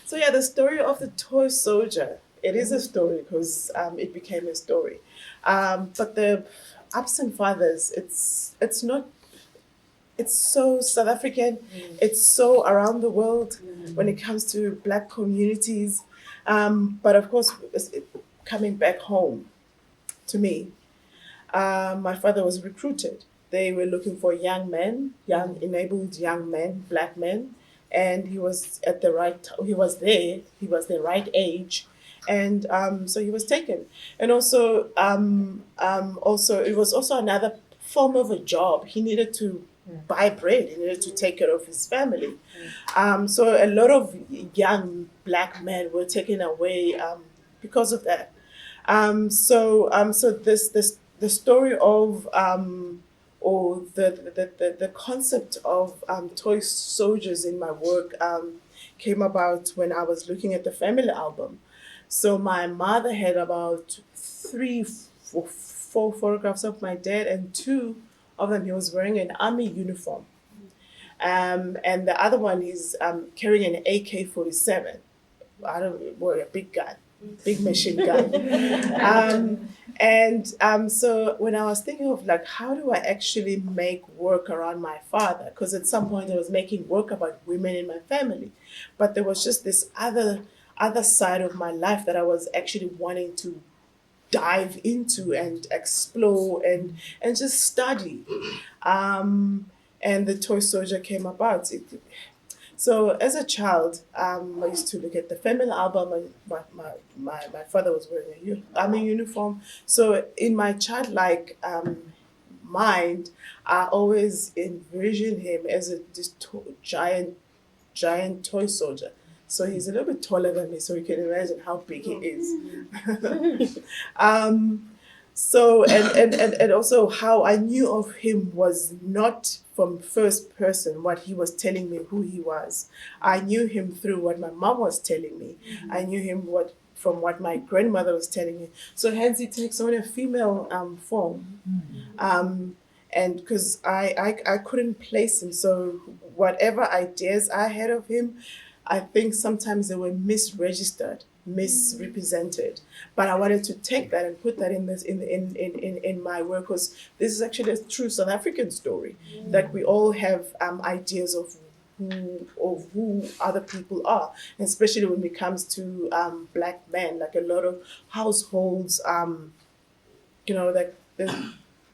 So the story of the toy soldier. It is a story because it became a story. But the absent fathers, it's not. It's so South African. It's so around the world when it comes to Black communities. But of course, coming back home to me, my father was recruited. They were looking for young enabled young men, Black men, and he was he was the right age, and so he was taken. And also, it was also another form of a job. He needed to buy bread. He needed to take care of his family. So a lot of young Black men were taken away because of that. So the story of or the concept of toy soldiers in my work came about when I was looking at the family album. So my mother had about 4 photographs of my dad, and 2 of them he was wearing an army uniform. And the other one he's carrying an AK-47. I don't know, a big gun, big machine gun. So when I was thinking of like, how do I actually make work around my father? Because at some point I was making work about women in my family, but there was just this other side of my life that I was actually wanting to dive into and explore and just study. And the toy soldier came about. So as a child, I used to look at the family album, and my father was wearing a army uniform. So in my childlike mind, I always envisioned him as this giant toy soldier. So he's a little bit taller than me, so you can imagine how big he is. So and also how I knew of him was not from first person what he was telling me who he was. I knew him through what my mom was telling me. I knew him from what my grandmother was telling me. So hence he takes on a female form. And because I couldn't place him, so whatever ideas I had of him, I think sometimes they were misregistered, misrepresented. But I wanted to take that and put that in my work, because this is actually a true South African story, that we all have ideas of who other people are, and especially when it comes to Black men. Like a lot of households like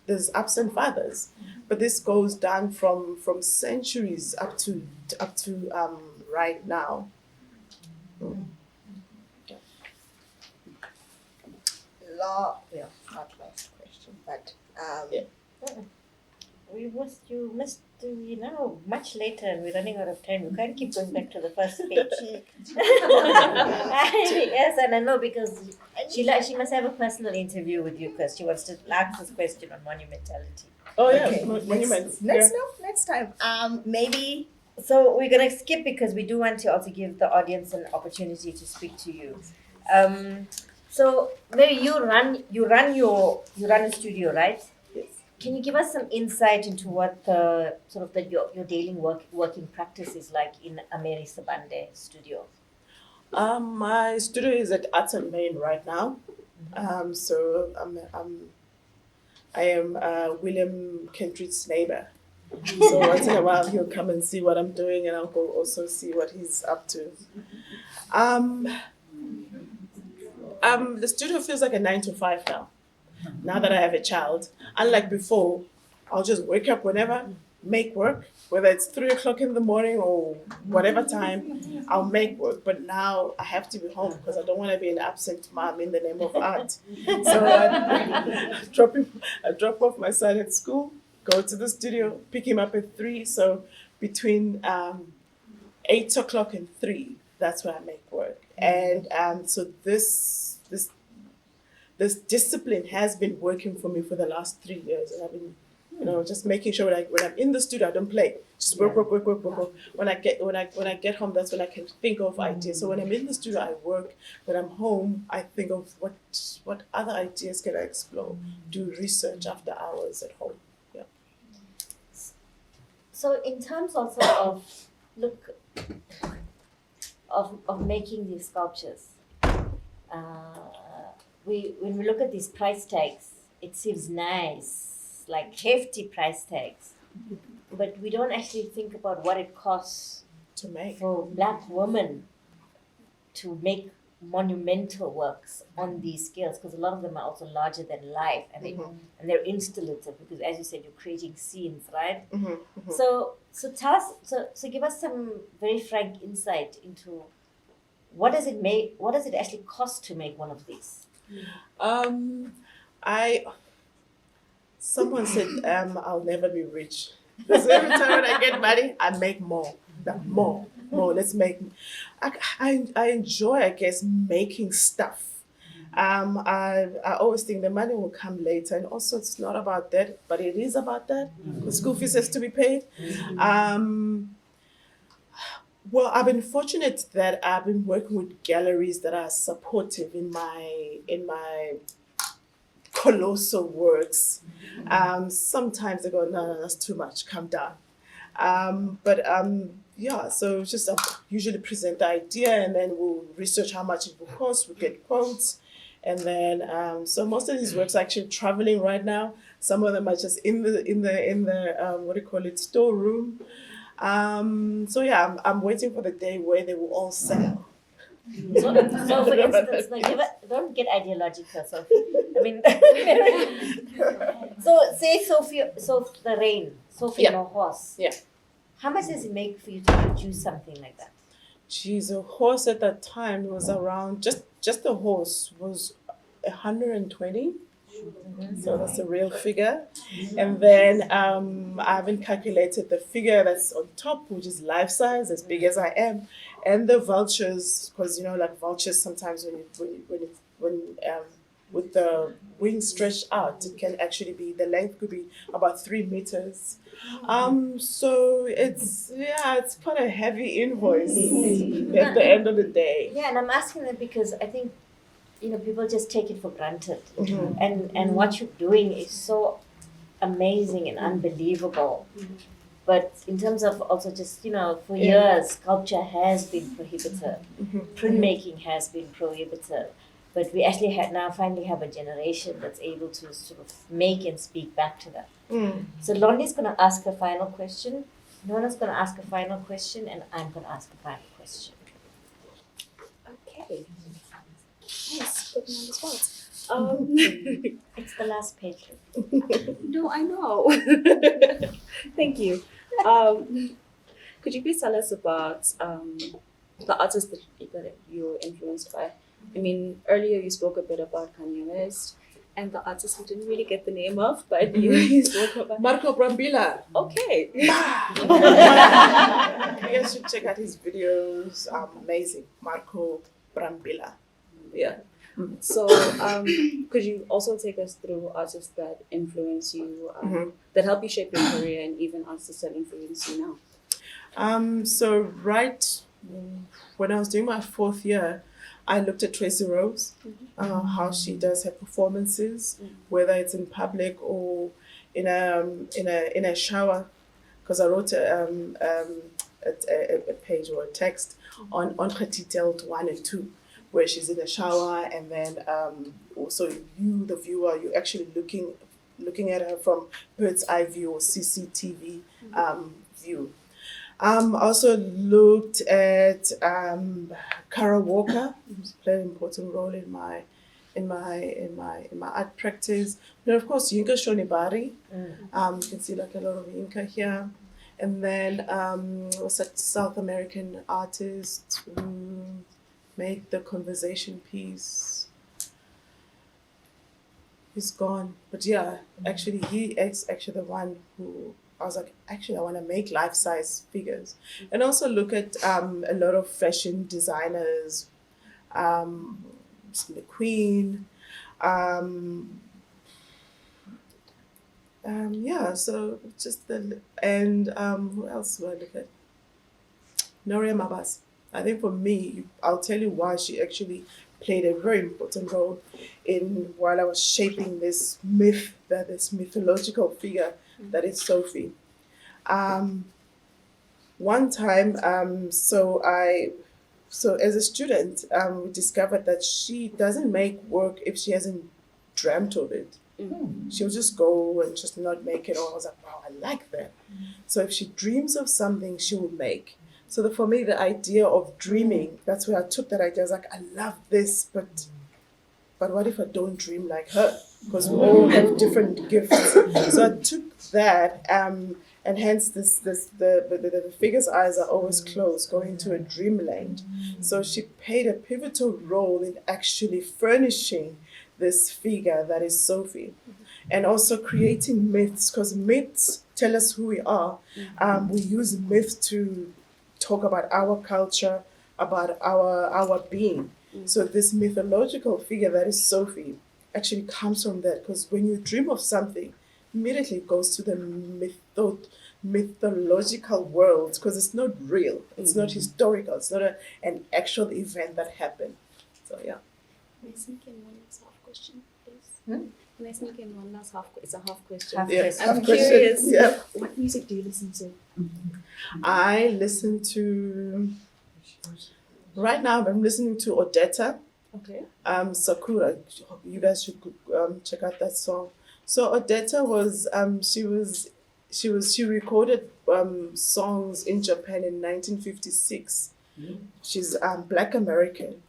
there's absent fathers, but this goes down from centuries up to right now. Not last question, but Yeah. You must do, much later, and we're running out of time. We can't keep going back to the first page. Yes, and I know because she must have a personal interview with you because she wants to ask this question on monumentality. Oh yeah, okay, monuments. next time. Maybe So we're gonna skip because we do want to also give the audience an opportunity to speak to you. So Mary, you run a studio, right? Yes. Can you give us some insight into what the sort of your daily working practice is like in a Mary Sibande studio? My studio is at Arts and Main right now. So I am William Kentridge's neighbor. So once in a while he'll come and see what I'm doing, and I'll go also see what he's up to. The studio feels like a 9 to 5 now. Now that I have a child, unlike before, I'll just wake up whenever, make work, whether it's 3 o'clock in the morning or whatever time, I'll make work. But now I have to be home because I don't want to be an absent mom in the name of art. So I drop off my son at school, go to the studio, pick him up at 3. So between 8 o'clock and 3, that's where I make work. And so this discipline has been working for me for the last 3 years, and I've been, just making sure that when I'm in the studio, I don't play. Just work. When I get home, that's when I can think of ideas. So when I'm in the studio, I work. When I'm home, I think of what other ideas can I explore, do research after hours at home. Yeah. So in terms also of making these sculptures, when we look at these price tags, it seems nice, like hefty price tags, but we don't actually think about what it costs To make. for Black women to make monumental works on these scales, because a lot of them are also larger than life, and they're installative because, as you said, you're creating scenes, right? So tell us, so give us some very frank insight into what does it actually cost to make one of these? Someone said I'll never be rich because every time when I get money, I make more. Let's make. I enjoy, I guess, making stuff. I always think the money will come later, and also it's not about that, but it is about that. The school fees has to be paid. Well, I've been fortunate that I've been working with galleries that are supportive in my colossal works. Sometimes they go, no, that's too much, calm down. Yeah, so it's just usually present the idea, and then we'll research how much it will cost, we'll get quotes. And then, so most of these works are actually traveling right now. Some of them are just in the what do you call it, storeroom. So yeah, I'm waiting for the day where they will all sell. So for instance, don't get ideological, Sophie. I mean, so say Sophie, the rain, Sophie Yeah. and her horse. Yeah. How much does it make for you to produce something like that? Geez, a horse at that time was around, just the horse was 120. So that's a real figure. And then I haven't calculated the figure that's on top, which is life size, as big as I am, and the vultures, because like vultures sometimes when with the wings stretched out, it can actually be, the length could be about 3 meters. So it's quite a heavy invoice at the end of the day. Yeah, and I'm asking that because I think people just take it for granted, and what you're doing is so amazing and unbelievable. But in terms of also just for years, sculpture has been prohibited, printmaking has been prohibited. But we actually finally have a generation that's able to sort of make and speak back to that. So Lonnie's going to ask a final question, Nona's going to ask a final question, and I'm going to ask a final question. okay. Yes, put me on the spot. It's the last page. No, I know. Thank you. Could you please tell us about the artists that you're influenced by? I mean, earlier you spoke a bit about Kanye West and the artist we didn't really get the name of, but you spoke about. Marco Brambilla. Okay. You guys should check out his videos. Amazing. Marco Brambilla. Yeah. So, could you also take us through artists that influence you, that help you shape your career, and even artists that influence you now? So right when I was doing my 4th year, I looked at Tracy Rose, how she does her performances, whether it's in public or in a shower, because I wrote a page or a text on Detailed 1 and 2, where she's in a shower, and then also you, the viewer, you're actually looking at her from bird's eye view or CCTV view. Also looked at Kara Walker, who's played an important role in my art practice. And of course, Yinka Shonibari. You can see like a lot of Yinka here. And then was a South American artist who made the conversation piece. He's gone, but yeah, actually he is actually the one who I was like, actually, I want to make life-size figures, and also look at a lot of fashion designers, McQueen, yeah. So just who else do I look at? Noria Mabas. I think for me, I'll tell you why she actually played a very important role in while I was shaping this myth, this mythological figure that is Sophie. One time, so as a student, we discovered that she doesn't make work if she hasn't dreamt of it. She'll just go and just not make it. Or I was like, wow, I like that. So if she dreams of something, she will make. So for me, the idea of dreaming, that's where I took that idea. I was like, I love this, but what if I don't dream like her? Because we all have different gifts. So I took that, and hence the figure's eyes are always closed, going to a dreamland. So she played a pivotal role in actually furnishing this figure that is Sophie, and also creating myths, because myths tell us who we are. We use myth to talk about our culture, about our being. So this mythological figure that is Sophie actually comes from that, because when you dream of something, immediately it goes to the mythological world, because it's not real, it's not historical, it's not an actual event that happened. So yeah. Can I sneak in one last half question, please? Hmm? Can I sneak in one last half? It's a half question. Half Yes. question. I'm curious. Yeah. What music do you listen to? I listen to, right now I'm listening to Odetta, Okay. Sakura. You guys should check out that song. So Odetta was she recorded songs in Japan in 1956. She's Black American.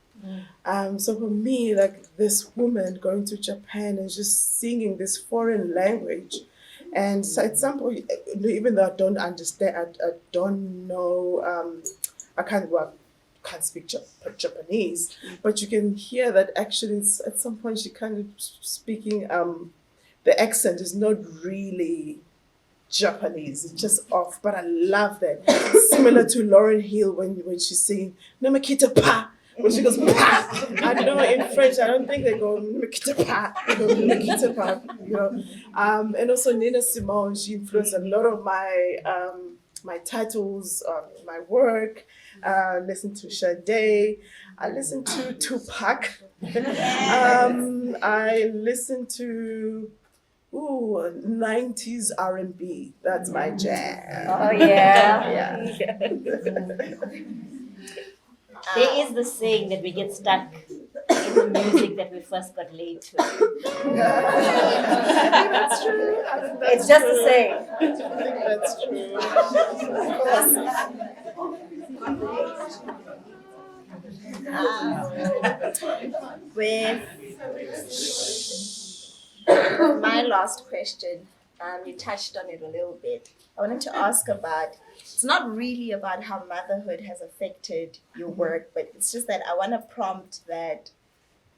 So for me, like this woman going to Japan and just singing this foreign language, and so at some point, even though I don't understand, I don't know, I can't speak Japanese, but you can hear that actually it's, at some point she kind of speaking, the accent is not really Japanese, it's just off, but I love that. Similar to Lauryn Hill when she's singing Namakita Pa. When she goes, pa! I don't know, in French, I don't think they go, Namakita Pa. They go, Namakita Pa, you know. And also Nina Simone, she influenced a lot of my my titles, my work. Listen to Sade. I listen to Tupac. I listen to 90s R&B. That's my jam. Oh yeah. Yeah. There is the saying that we get stuck in the music that we first got laid to. I think that's true. I think that's It's just true. the saying. I think that's true. With my last question, you touched on it a little bit. I wanted to ask about, it's not really about how motherhood has affected your work, but it's just that I want to prompt that,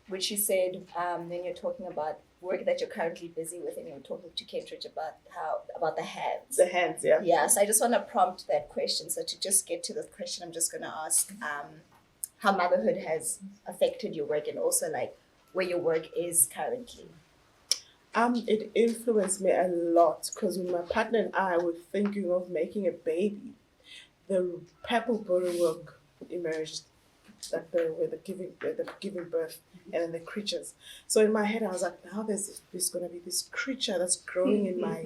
which you said when you're talking about work that you're currently busy with, and you were talking to Kendrick about the hands. The hands, yeah. Yeah, so I just want to prompt that question. So to just get to the question, I'm just going to ask how motherhood has affected your work, and also like where your work is currently. It influenced me a lot because when my partner and I were thinking of making a baby, the purple body work emerged, like the giving birth, and then the creatures. So in my head, I was like, now there's going to be this creature that's growing in my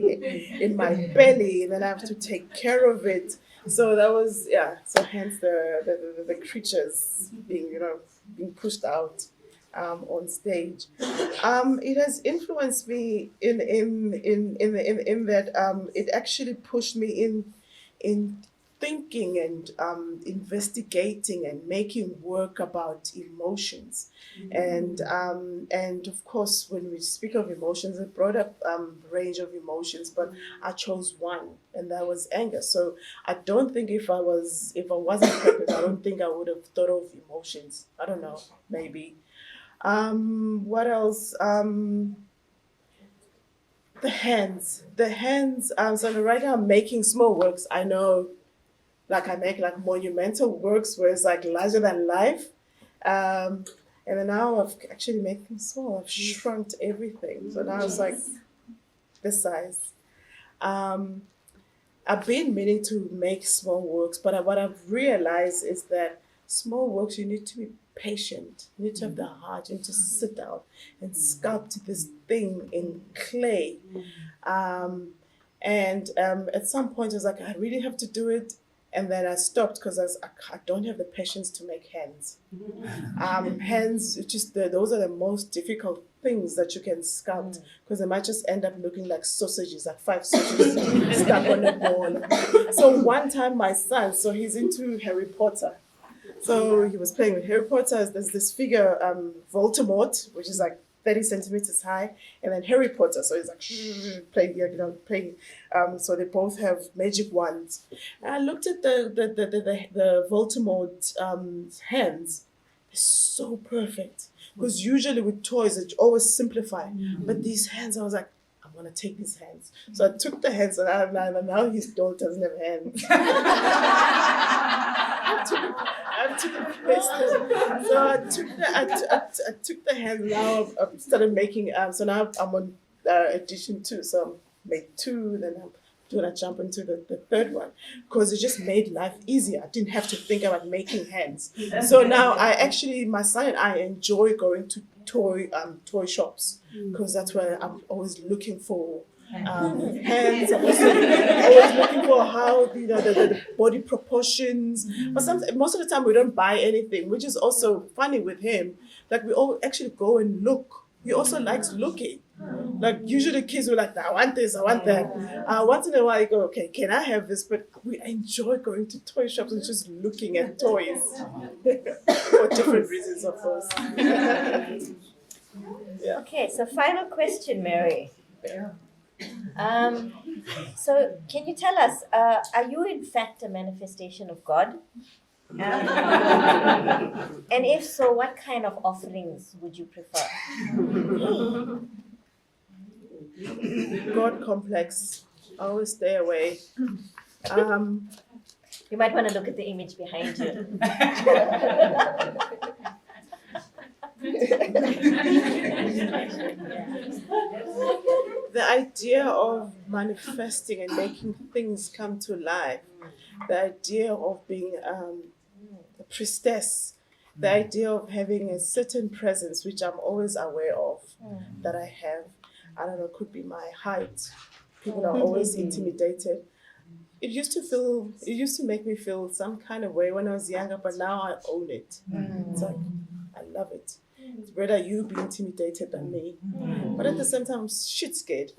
belly, and then I have to take care of it. So that was So hence the creatures being pushed out on stage. It has influenced me in that it actually pushed me in thinking and investigating and making work about emotions. And of course, when we speak of emotions, a broader range of emotions, but I chose one, and that was anger. So I don't think if I wasn't pregnant, I don't think I would have thought of emotions. I don't know, maybe. What else? The hands. So right now I'm making small works. I know, like I make like monumental works where it's like larger than life. And then now I've actually made them small. I've shrunk everything. So now it's like this size. I've been meaning to make small works, but what I've realized is that small works, you need to be patient. You need to have the heart. You need to sit down and sculpt this thing in clay. And at some point, I was like, I really have to do it. And then I stopped because I don't have the patience to make hands. Hands, those are the most difficult things that you can sculpt, because they might just end up looking like sausages, like 5 sausages stuck on a ball. So one time my son, so he's into Harry Potter. So he was playing with Harry Potter. There's this figure, Voldemort, which is like 30 centimeters high, and then Harry Potter. So he's like playing. So they both have magic wands. And I looked at the Voldemort hands. They're so perfect, because usually with toys it always simplify. But these hands, I was like, I'm gonna take these hands. So I took the hands, and now his doll doesn't have hands. I took the So I took the hands. Now I've started making. So now I'm on edition 2. So I made 2. Then I'm going to jump into the third one, because it just made life easier. I didn't have to think about making hands. So now my son and I enjoy going to toy shops, because that's where I'm always looking for hands. I'm also always looking for how the body proportions. But most of the time we don't buy anything, which is also funny with him. Like we all actually go and look. He also likes looking. Like usually kids were like, I want this, I want that. Once in a while you go, okay, can I have this? But we enjoy going to toy shops and just looking at toys for different reasons, of course. Yeah. Okay, so final question, Mary. So can you tell us, are you in fact a manifestation of God? And if so, what kind of offerings would you prefer? God complex. I always stay away. You might want to look at the image behind you. The idea of manifesting and making things come to life, the idea of being a priestess, the idea of having a certain presence, which I'm always aware of that I have. I don't know, it could be my height. People are always intimidated. It used to make me feel some kind of way when I was younger, but now I own it. It's like, I love it. It's better you be intimidated than me. But at the same time, I'm shit scared.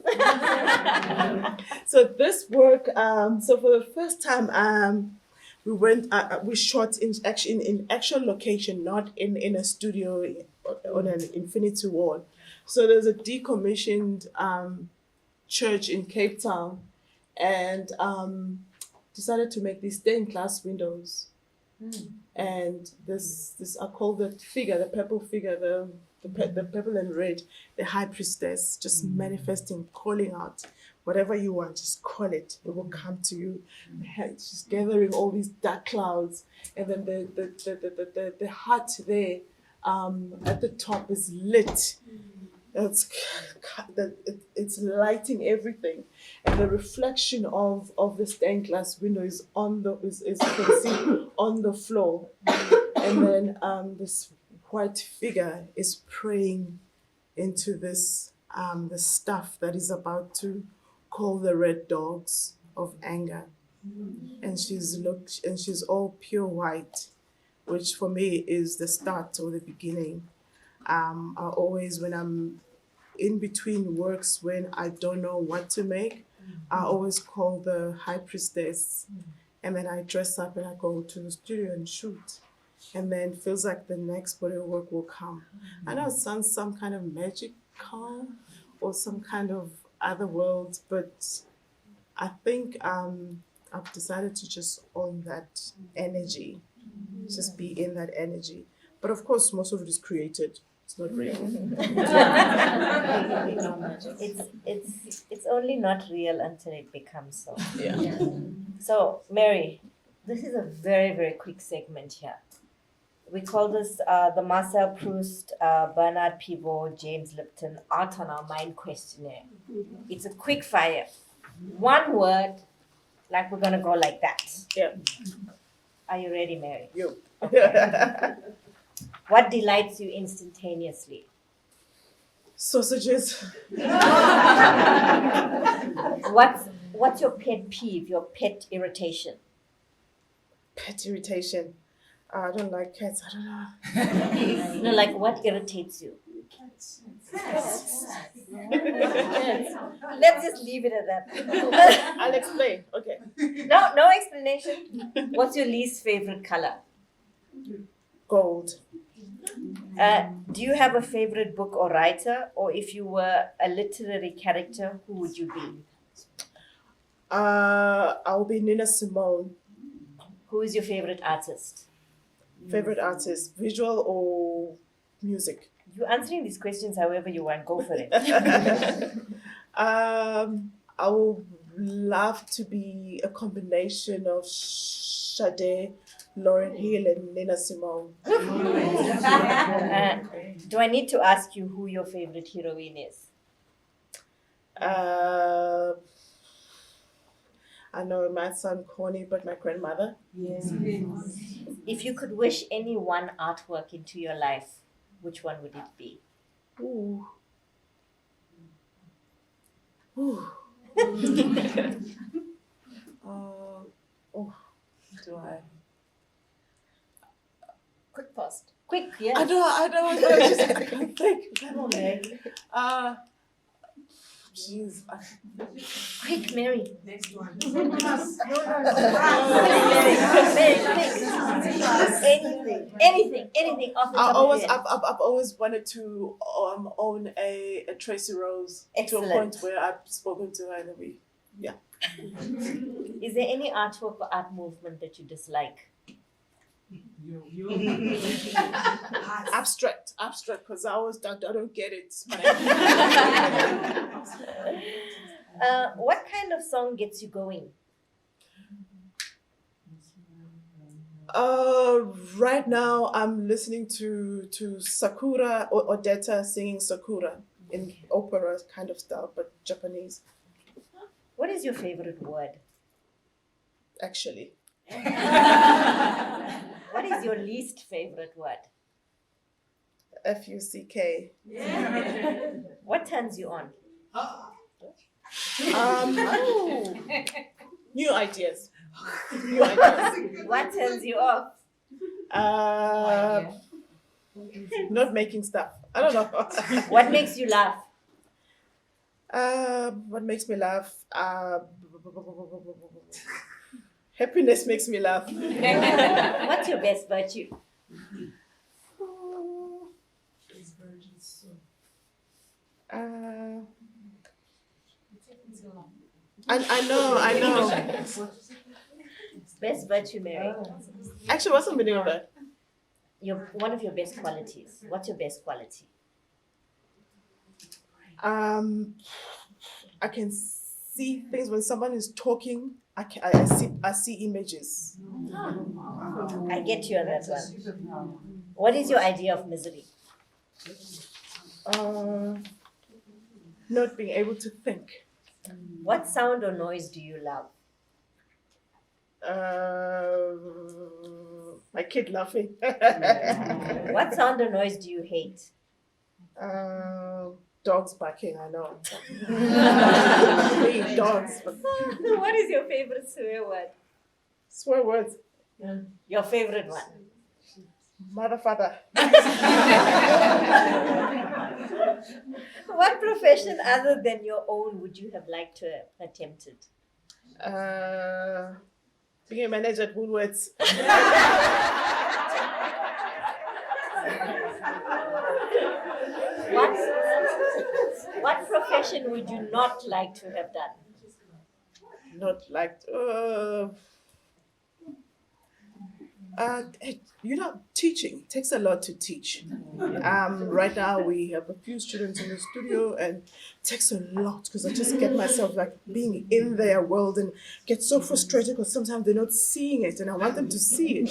So this work, so for the first time, we shot in actual location, not in a studio on an infinity wall. So there's a decommissioned church in Cape Town, and decided to make these stained glass windows. And this I call the figure, the purple figure, the purple and red, the high priestess, just manifesting, calling out whatever you want, just call it, it will come to you. She's gathering all these dark clouds, and then the hut there at the top is lit. It's lighting everything, and the reflection of the stained glass window is on the is you can see on the floor, and then this white figure is praying into this the stuff that is about to call the red dogs of anger, and she's all pure white, which for me is the start or the beginning. I always, when I'm in between works, when I don't know what to make, I always call the high priestess, and then I dress up and I go to the studio and shoot, and then feels like the next body of work will come. I know it sounds some kind of magical or some kind of other world, but I think I've decided to just own that energy, just be in that energy. But of course, most of it is created. It's not real. It's only not real until it becomes so. Yeah. So, Mary, this is a very, very quick segment here. We call this the Marcel Proust, Bernard Pivot, James Lipton Art on Our Mind questionnaire. It's a quick fire. One word, like we're going to go like that. Yeah. Are you ready, Mary? You. What delights you instantaneously? Sausages. What's your pet peeve, your pet irritation? Pet irritation. I don't like cats. I don't know. No, like what irritates you? Let's just leave it at that. I'll explain. Okay. No explanation. What's your least favorite color? Gold. Do you have a favorite book or writer? Or if you were a literary character, who would you be? I'll be Nina Simone. Who is your favorite artist? Favorite artist, visual or music? You're answering these questions however you want. Go for it. I would love to be a combination of Sade, Lauryn Hill, and Nina Simone. Do I need to ask you who your favorite heroine is? I know it might sound corny, but my grandmother. Yes. If you could wish any one artwork into your life, which one would it be? Ooh. Ooh. Do I? Quick pause. Quick, yes. I don't. I can't think. Come on, Mary. Jeez. Quick, Mary. Next one. Mary, quick. Anything off the top of your head. I've always wanted to own a Tracy Rose. Excellent. To a point where I've spoken to her and we. Is there any artwork or art movement that you dislike? Abstract, because I don't get it. What kind of song gets you going? Right now I'm listening to Sakura or Odetta singing Sakura in opera kind of style, but Japanese What is your favorite word? actually. What is your least favorite word? Fuck. What turns you on? New ideas. What turns you off? Not making stuff. I don't know. What makes you laugh? What makes me laugh? Happiness makes me laugh. What's your best virtue? I know. Best virtue, Mary. Actually, what's the meaning of that? One of your best qualities. What's your best quality? I can see things when someone is talking. I see images. I get you on that one. What is your idea of misery? Not being able to think. What sound or noise do you love? My kid laughing. What sound or noise do you hate? Dogs barking, I know. Hey, dogs. What is your favorite swear word? Swear words. Your favorite one? Mother, father. What profession other than your own would you have liked to have attempted? Being a manager at Woolworths. What profession would you not like to have done? Not like, teaching takes a lot to teach. Right now we have a few students in the studio, and it takes a lot because I just get myself like being in their world and get so frustrated because sometimes they're not seeing it, and I want them to see it.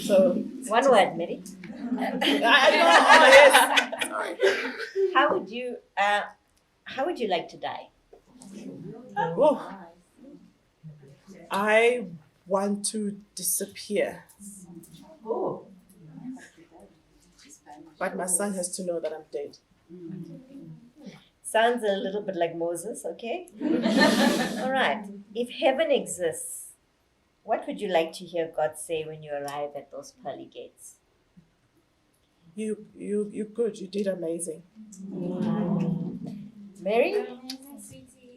So One word, Mary. I know. Oh, yes. Sorry. How would you like to die? Oh, I want to disappear. Oh. But my son has to know that I'm dead. Sounds a little bit like Moses, okay? All right. If heaven exists, what would you like to hear God say when you arrive at those pearly gates? You're good. You did amazing. Mary?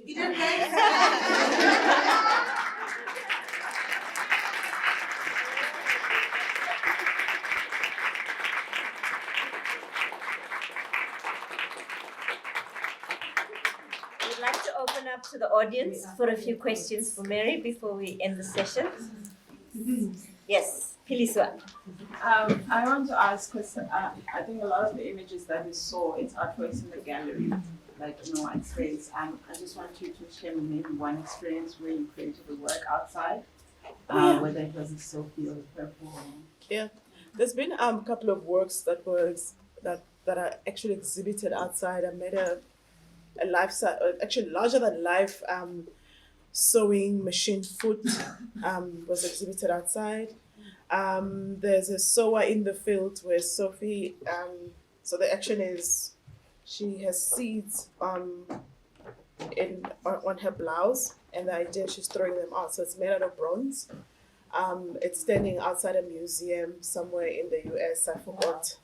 You did amazing. We'd like to open up to the audience for a few questions for Mary before we end the session. Yes, Piliswa. I want to ask because I think a lot of the images that we saw, it's artworks in the gallery, like white space. I just want you to share maybe one experience where you created a work outside, whether it was a Sophie or a purple. Yeah, there's been a couple of works that are actually exhibited outside. I made a life, actually larger than life sewing machine foot was exhibited outside. There's a sewer in the field where Sophie, so the action is she has seeds on her blouse, and the idea is she's throwing them out. So it's made out of bronze. It's standing outside a museum somewhere in the US. I forgot.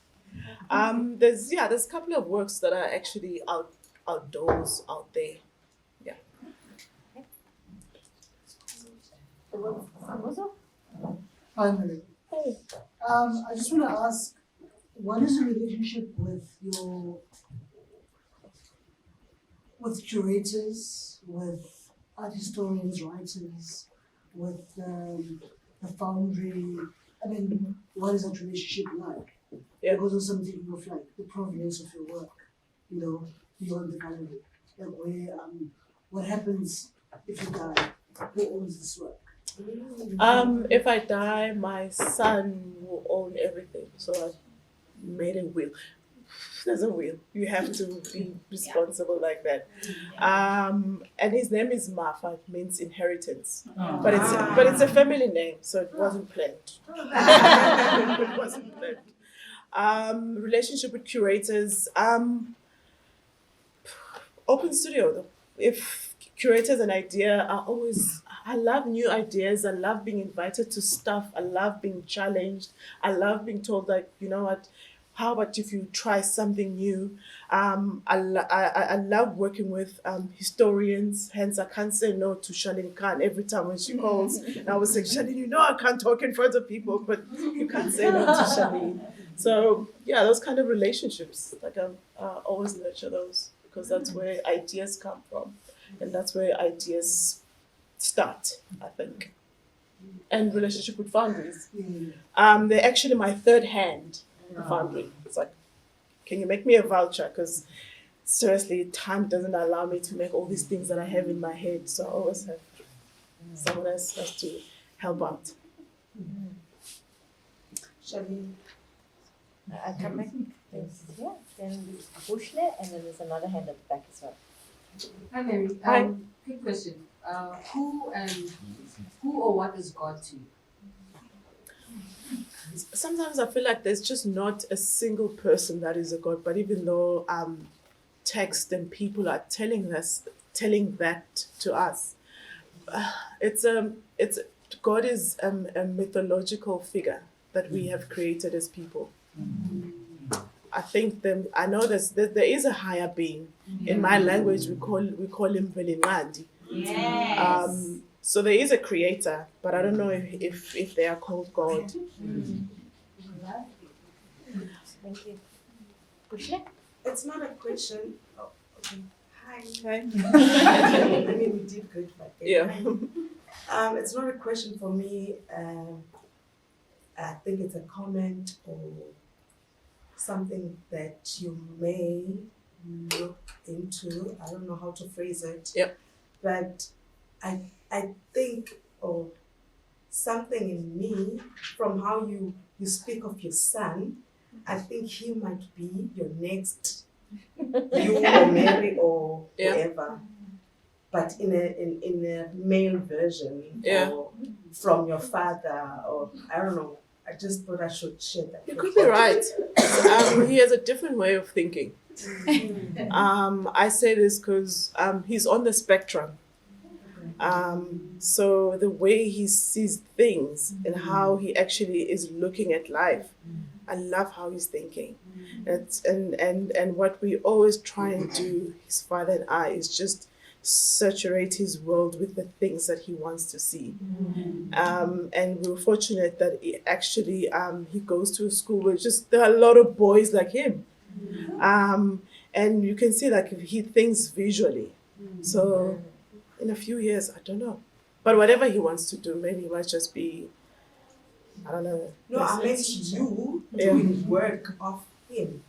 There's a couple of works that are actually outdoors out there. Yeah. Hi, Mary. I just want to ask, what is your relationship with curators, with art historians, writers, with the foundry? I mean, what is that relationship like? Yeah. Because also I'm thinking of like the provenance of your work, beyond the gallery. Like what happens if you die? Who owns this work? If I die, my son will own everything. So I made a will. There's a will. You have to be responsible like that. And his name is Mafa. It means inheritance. But it's a family name, so it wasn't planned. It wasn't planned. Relationship with curators. Open studio. If curators an idea I love new ideas. I love being invited to stuff. I love being challenged. I love being told, like, you know what, how about if you try something new? I love working with historians, hence I can't say no to Shalin Khan every time when she calls. And I was like, Shalin, you know I can't talk in front of people, but you can't say no to Shalin. So yeah, those kind of relationships, like I always nurture those because that's where ideas come from, and that's where ideas start, I think. And relationship with foundries. They're actually my third hand, the foundry. It's like, can you make me a voucher? Because seriously, time doesn't allow me to make all these things that I have in my head. So I always have someone else has to help out. Shalin, I come back. Yeah, then Bushle, and then there's another hand at the back as well. Hi Mary. Hi. Quick question. Who or what is God to you? Sometimes I feel like there's just not a single person that is a God, but even though text and people are telling that to us, it's God is a mythological figure that we have created as people. I think I know there is a higher being. In my language, we call him Velinandi. Yes. So there is a creator, but I don't know if they are called God. Thank you. Bushle? it's not a question. Oh, okay. Hi. Hi. I mean, we did good, but Yeah. it's not a question for me. I think it's a comment or something that you may look into. I don't know how to phrase it. Yep. But I think or something in me from how you speak of your son, I think he might be your next you or Mary or Yeah. whoever. But in a male version Yeah. or from your father or I don't know. I just thought I should share that. You with could be you. right. He has a different way of thinking. I say this because he's on the spectrum. So the way he sees things and how he actually is looking at life, I love how he's thinking. And what we always try and do, his father and I, is just saturate his world with the things that he wants to see. And we're fortunate that he goes to a school where there are a lot of boys like him. And you can see like he thinks visually. So in a few years, I don't know. But whatever he wants to do, maybe it might just be, I don't know. No, I meant you Yeah. doing work of him.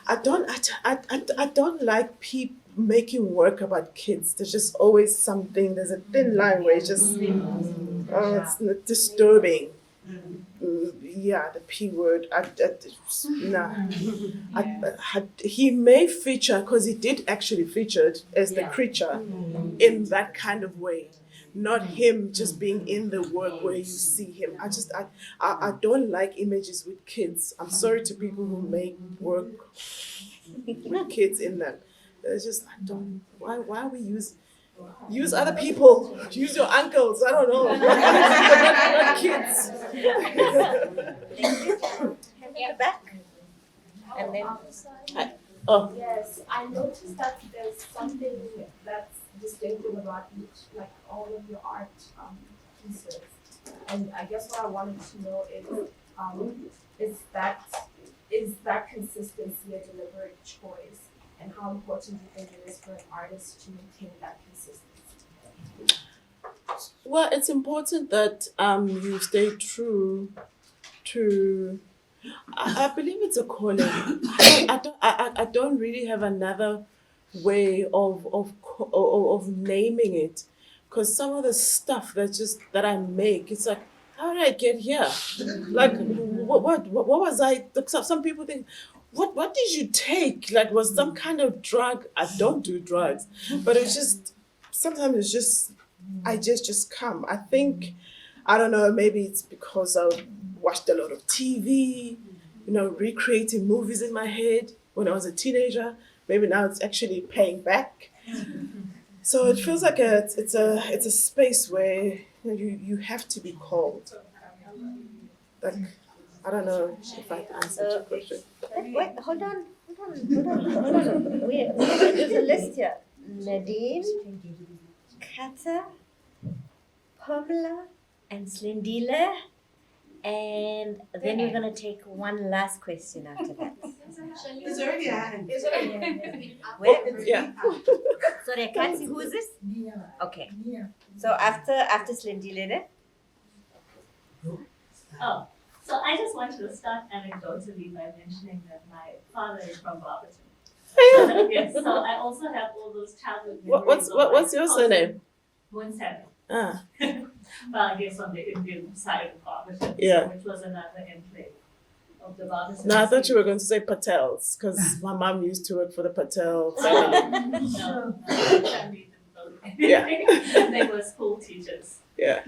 I don't like people making work about kids. There's just always something. There's a thin line where it's just it's disturbing. Yeah, the P word. He may feature because he did actually feature as the creature in that kind of way. Not him just being in the work where you see him. I don't like images with kids. I'm sorry to people who make work with kids in them. It's just I don't. Why we use other people? Use your uncles. I don't know. Not kids. Hand at the back. And then. Oh. Yes, I noticed that there's something that's distinctive about each, like all of your art pieces. And I guess what I wanted to know is that consistency a deliberate choice? And how important do you think it is for an artist to maintain that consistency? Well, it's important that you stay true to. I believe it's a calling. I don't really have another way of naming it, because some of the stuff that I make, it's like, how did I get here? Like, what was I? Some people think, what did you take? Like, was some kind of drug? I don't do drugs, but it's just sometimes it's just I just come. I think I don't know. Maybe it's because I watched a lot of TV, recreating movies in my head when I was a teenager. Maybe now it's actually paying back. So it feels like it's a space where you have to be called. Like I don't know if I answered your question. Wait, hold on. There's a list here. Nadine, Kata, Pamela, and Slendile. And then we're going to take one last question after that. It's already a hand. Where? Yeah. Sorry, I can't see. Who is this? Okay. So after Slendile, then? Oh, so I just wanted to start anecdotally by mentioning that my father is from Barberton. Yes, so I also have all those childhood memories. What's your surname? Moonsab. Ah, Well, I guess on the Indian side of Barberton, Yeah. which was another enclave of the Barberton. no, I thought you were going to say Patels because my mom used to work for the Patel family. No, my family didn't know Yeah. anything. They were school teachers. Yeah.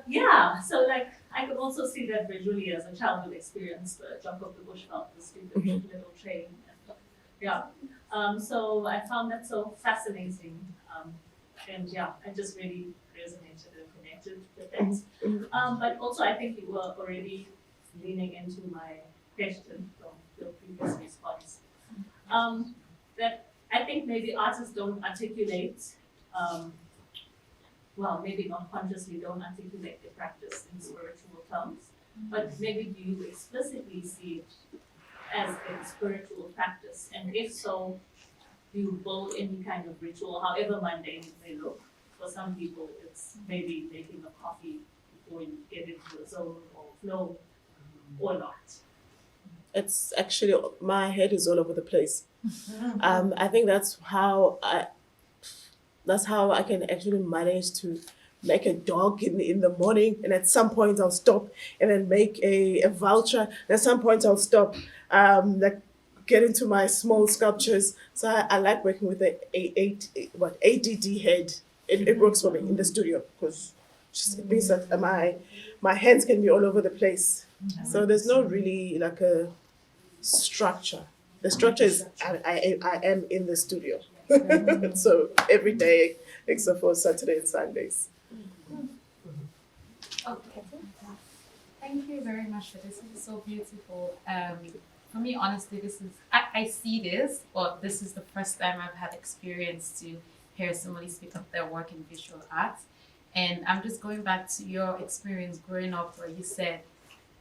Yeah, so like I could also see that visually as a childhood experience, the jump of the bushveld, the stupid little train. And, yeah. So I found that so fascinating. And yeah, I just really resonated and connected with that. But also I think you were already leaning into my question from your previous response. That I think maybe artists don't articulate, well, maybe not consciously don't articulate their practice in spiritual terms, but maybe do you explicitly see it as a spiritual practice? And if so, do you build any kind of ritual, however mundane it may look? For some people, it's maybe making a coffee before you get into a zone or flow, or not. It's actually, my head is all over the place. I think that's how I can actually manage to make a dog in the morning, and at some point I'll stop and then make a voucher. And at some point I'll stop, like get into my small sculptures. So I like working with the ADD head. It works for me in the studio because it means that my hands can be all over the place. So there's no really like a structure. The structure is I am in the studio. So every day except for Saturday and Sundays. Okay. Thank you very much for this. This is so beautiful. For me, honestly, I see this, but this is the first time I've had experience to hear somebody speak of their work in visual arts. And I'm just going back to your experience growing up where you said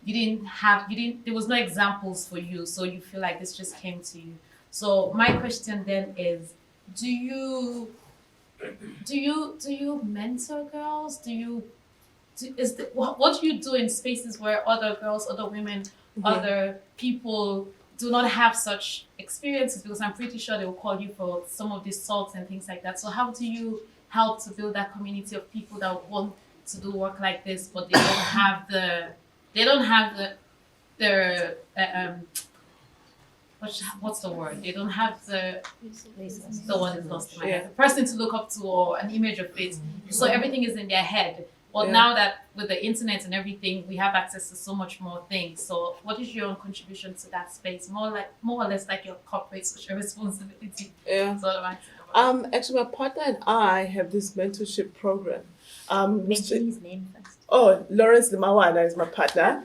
there was no examples for you, so you feel like this just came to you. So my question then is, do you mentor girls? What do you do in spaces where other girls, other women, other people do not have such experiences? Because I'm pretty sure they will call you for some of these salts and things like that. So how do you help to build that community of people that want to do work like this, but they don't have the what's the word? They don't have the one is lost in my head. The person to look up to or an image of it. So everything is in their head. But now that with the internet and everything, we have access to so much more things. So what is your own contribution to that space? More or less like your corporate social responsibility. Yeah. Actually, my partner and I have this mentorship program. Mention his name first. Oh, Lawrence Limawana is my partner,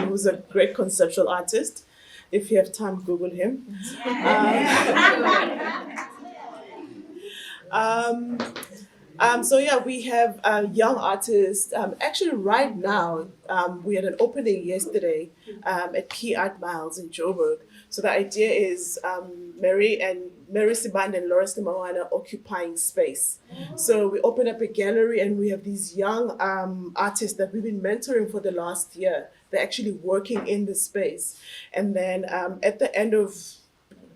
who's a great conceptual artist. If you have time, Google him. So yeah, we have young artists. Actually, right now, we had an opening yesterday at Key Art Miles in Joburg. So the idea is Mary Sibande and Lawrence Limawana occupying space. So we open up a gallery and we have these young artists that we've been mentoring for the last year. They're actually working in the space. And then at the end of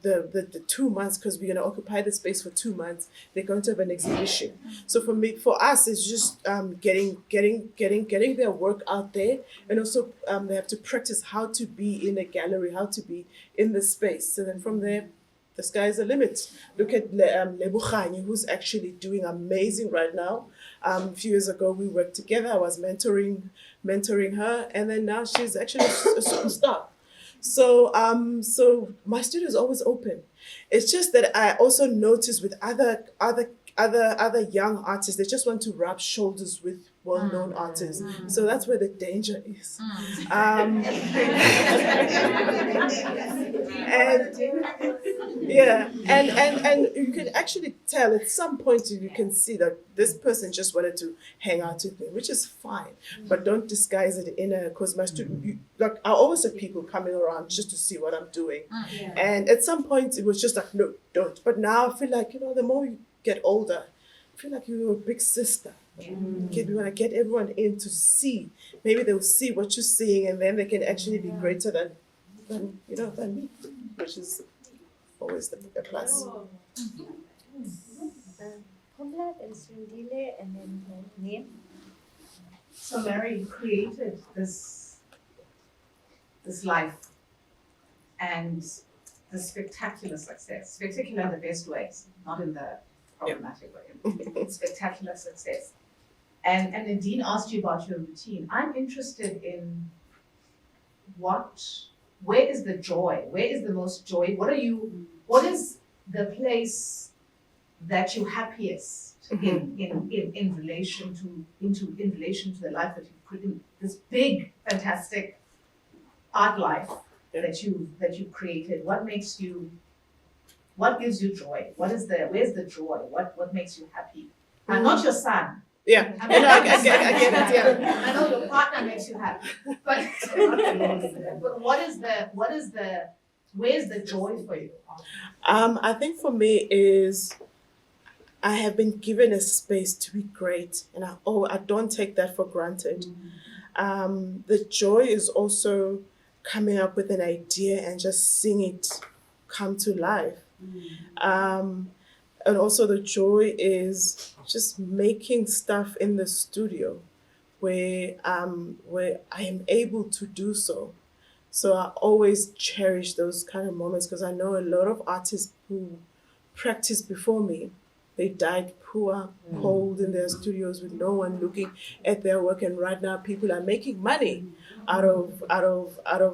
the 2 months, because we're going to occupy the space for 2 months, they're going to have an exhibition. So for us, it's just getting their work out there, and also they have to practice how to be in a gallery, how to be in the space. So then from there, the sky's the limit. Look at Lebukhanye, who's actually doing amazing right now. A few years ago, we worked together. I was mentoring her, and then now she's actually a superstar. So my studio is always open. It's just that I also notice with other other young artists, they just want to rub shoulders with well-known artists. So that's where the danger is. And yeah, and you can actually tell at some point you can see that this person just wanted to hang out with me, which is fine, but don't disguise it in a, because my student, like I always have people coming around just to see what I'm doing, and at some point it was just like, no, don't. But now I feel like, you know, the more you get older, I feel like you're a big sister. You want to get everyone in to see. Maybe they'll see what you're seeing, and then they can actually be greater than me, which is always a plus. Komla, then Srindile, and then Neem. So Mary, you created this life and the spectacular success, spectacular in the best ways, not in the problematic way, spectacular success. And Nadine asked you about your routine. I'm interested in where is the joy? Where is the most joy? What is the place that you're happiest in relation to the life that you've created, this big, fantastic art life that you've created? What gives you joy? Where's the joy? What makes you happy? And not your son. Yeah, I get it. Yeah, I know your partner makes you happy, but where's the joy for you? I think for me is I have been given a space to be great, and I don't take that for granted. The joy is also coming up with an idea and just seeing it come to life. And also the joy is just making stuff in the studio where I am able to do so. So I always cherish those kind of moments, because I know a lot of artists who practiced before me, they died poor, cold in their studios with no one looking at their work, and right now people are making money out of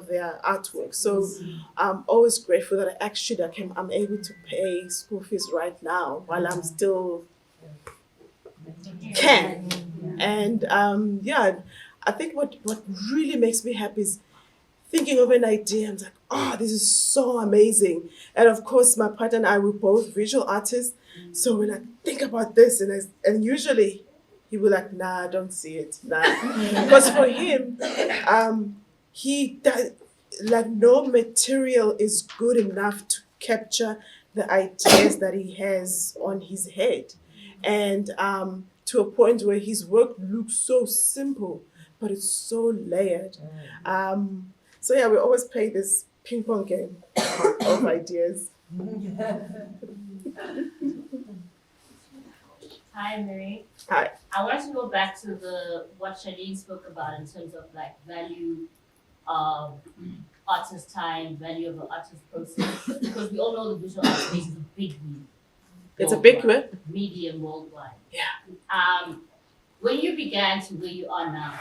their artwork. So I'm always grateful that I'm able to pay school fees right now while I'm still can. And I think what really makes me happy is thinking of an idea. I'm like, this is so amazing. And of course, my partner and I were both visual artists. So we're like, think about this. And usually he will like, nah, I don't see it. Nah. Because for him, he does, like, no material is good enough to capture the ideas that he has on his head. And to a point where his work looks so simple, but it's so layered. So yeah, we always play this ping pong game of ideas. Hi, Mary. Hi. I wanted to go back to what Charlene spoke about in terms of like value of artist time, value of the artist process, because we all know the visual art space is a big medium. It's a big what? Medium worldwide. Yeah. When you began to where you are now,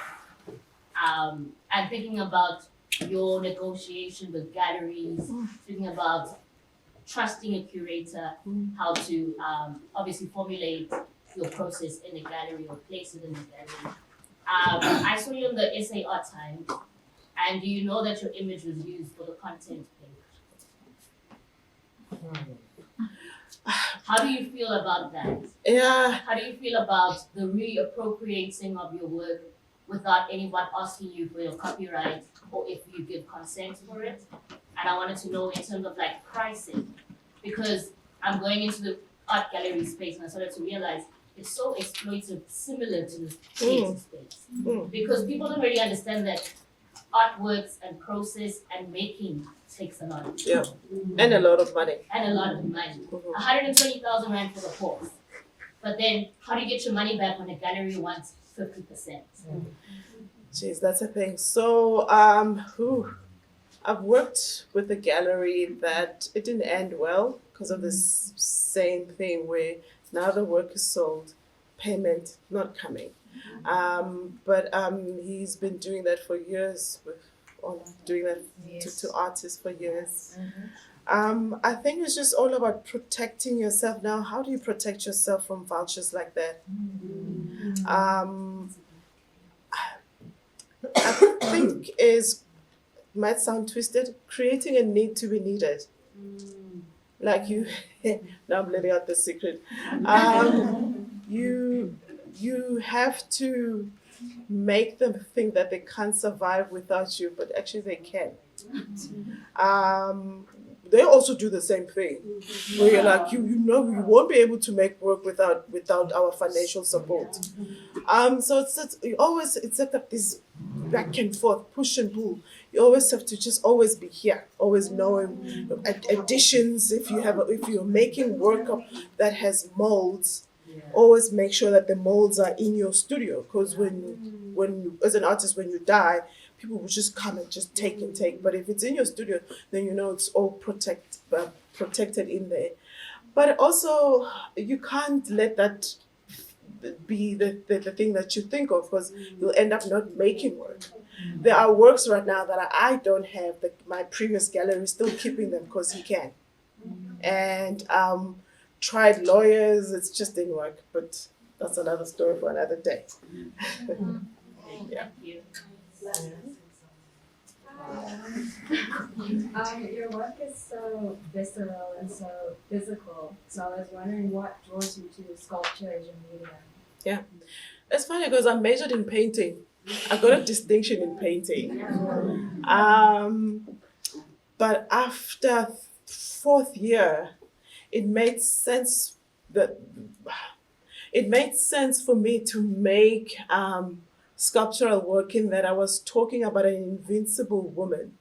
and thinking about your negotiation with galleries, thinking about trusting a curator, how to obviously formulate your process in a gallery or place it in a gallery. I saw you on the SA Art Times, and do you know that your image was used for the content page? How do you feel about that? Yeah. How do you feel about the reappropriating of your work without anyone asking you for your copyright or if you give consent for it? And I wanted to know in terms of like pricing, because I'm going into the art gallery space and I started to realize it's so exploitative, similar to the theatre space. Because people don't really understand that artworks and process and making takes a lot. Yeah. And a lot of money. And a lot of money. 120,000 rand for the course. But then how do you get your money back when a gallery wants 50%? Jeez, that's a thing. So I've worked with a gallery that it didn't end well because of this same thing where now the work is sold, payment not coming. But he's been doing that for years, doing that to artists for years. I think it's just all about protecting yourself. Now, how do you protect yourself from vultures like that? Um, I think is might sound twisted, creating a need to be needed. Like you, now I'm letting out the secret. You have to make them think that they can't survive without you, but actually they can. They also do the same thing. Where you're like, you know, you won't be able to make work without our financial support. So it's like this back and forth, push and pull. You always have to just always be here, always knowing additions. If you're making work that has molds, always make sure that the molds are in your studio. Because when as an artist, when you die, people will just come and just take and take. But if it's in your studio, then you know it's all protected in there. But also, you can't let that be the thing that you think of, because you'll end up not making work. There are works right now that I don't have, that my previous gallery is still keeping them because he can. And tried lawyers, it's just didn't work, but that's another story for another day. Yeah. Your work is so visceral and so physical, so I was wondering what draws you to sculpture as your medium. Yeah. It's funny because I'm majored in painting. I got a distinction in painting. But after fourth year, it made sense for me to make sculptural work in that I was talking about an invincible woman,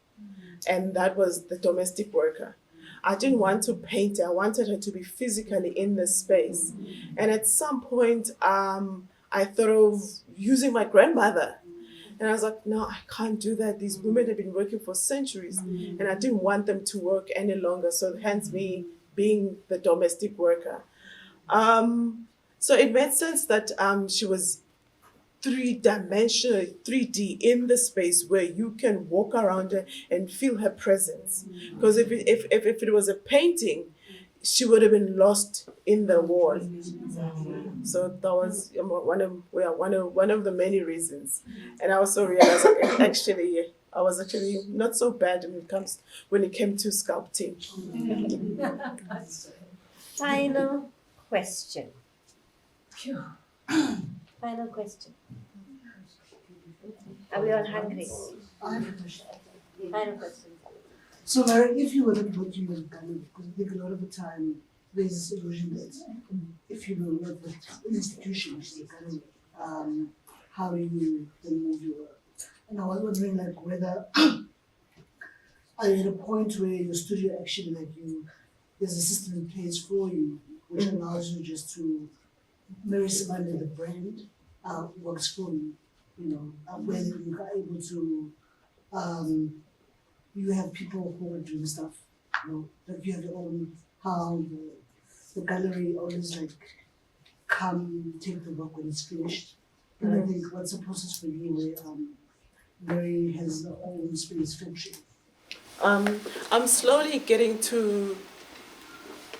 and that was the domestic worker. I didn't want to paint her. I wanted her to be physically in the space. And at some point, I thought of using my grandmother. And I was like, no, I can't do that. These women have been working for centuries, and I didn't want them to work any longer. So hence me being the domestic worker. So it made sense that she was three-dimensional, 3D in the space where you can walk around her and feel her presence. Because if it was a painting, she would have been lost in the wall. So that was one of the many reasons. And I also realized that I was actually not so bad when it came to sculpting. Final question. Final question. Are we all hungry? I have a question. Final question. So, Mary, if you were to put you in a gallery, because I think a lot of the time there's this illusion that if you will not the institution, which is a gallery, how do you then move your work? And I was wondering, like, whether are you at a point where your studio actually, there's a system in place for you which allows you just to Mary Sibande, the brand, works for you, where you are able to, you have people who are doing stuff, like you have your own, how the gallery always come take the work when it's finished. But I think what's a process for you where Mary has her own space function? I'm slowly getting to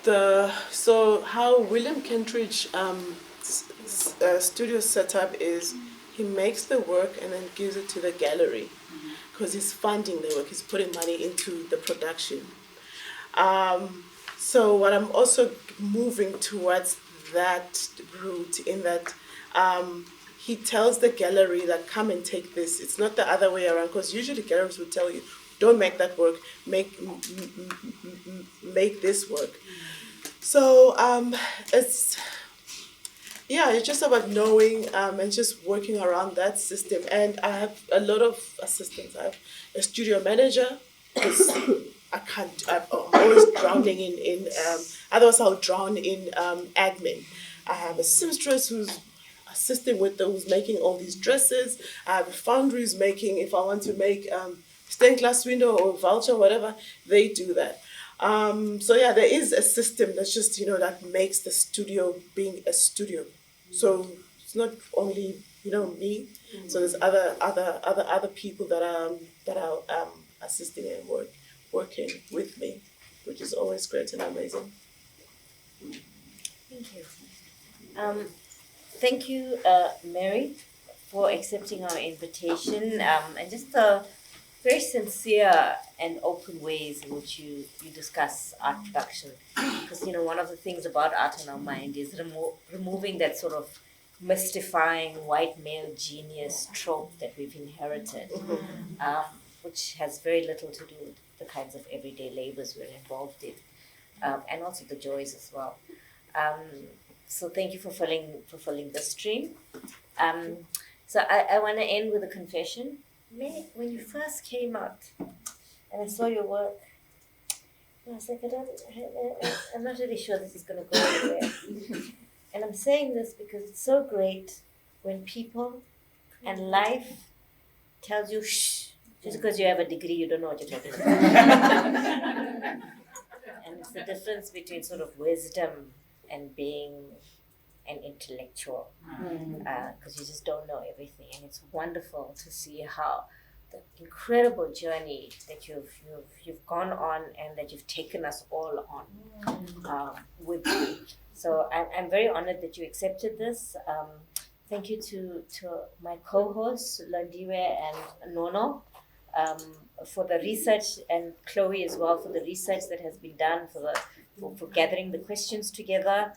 how William Kentridge studio setup is. He makes the work and then gives it to the gallery because he's funding the work. He's putting money into the production. So what I'm also moving towards that route in that he tells the gallery that come and take this. It's not the other way around, because usually galleries will tell you, don't make that work, make this work. So it's just about knowing and just working around that system. And I have a lot of assistants. I have a studio manager. I'm always drowning in otherwise I'll drown in admin. I have a seamstress who's assisting who's making all these dresses. I have a foundry who's making, if I want to make stained glass window or vulture, whatever, they do that. There is a system that's just, that makes the studio being a studio. So it's not only, me. So there's other people that are assisting and working with me. which is always great and amazing. Thank you. Thank you, Mary, for accepting our invitation and just the very sincere and open ways in which you discuss art production. Because, one of the things about Art on Our Mind is removing that sort of mystifying white male genius trope that we've inherited, which has very little to do with the kinds of everyday labors we're involved in, and also the joys as well. So thank you for filling the stream. So I want to end with a confession. May, when you first came out and I saw your work, I was like, I'm not really sure this is going to go anywhere. And I'm saying this because it's so great when people and life tells you, shh, just because you have a degree, you don't know what you're talking about. And it's the difference between sort of wisdom and being an intellectual, because you just don't know everything. And it's wonderful to see how the incredible journey that you've gone on and that you've taken us all on with you. So I'm very honored that you accepted this. Thank you to my co-hosts, Landiwe and Nono, for the research, and Chloe as well for the research that has been done, for gathering the questions together.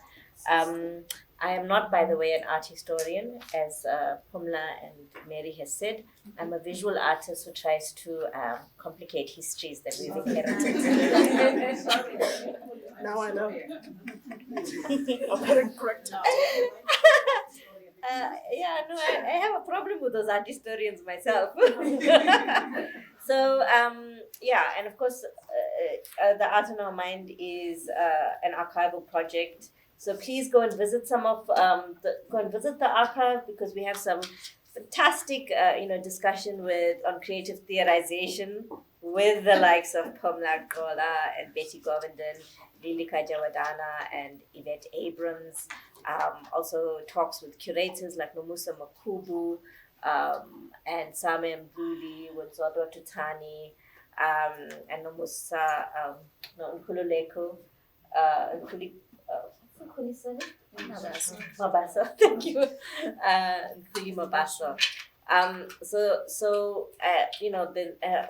I am not, by the way, an art historian, as Pumla and Mary has said. I'm a visual artist who tries to complicate histories that we've inherited. Now I know. I'll get it correct. I have a problem with those art historians myself. So, and of course, the Art on Our Mind is an archival project. So please go and visit the archive, because we have some fantastic, discussion on creative theorization with the likes of Pumla Gola and Betty Govindan, Lilika Jawadana and Yvette Abrams. Also talks with curators like Nomusa Makubu and Same Mbuli with Zodwa Tutani and Nomusa Nkululeko Mabaso. Thank you. Nkuli Mabaso.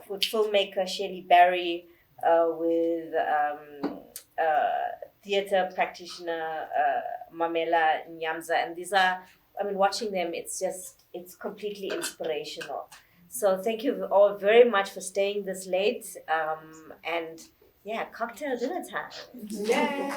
With filmmaker Shelley Barry, with theater practitioner Mamela Nyamza, and these are, watching them, it's completely inspirational. So thank you all very much for staying this late, and cocktail dinner time. Yay!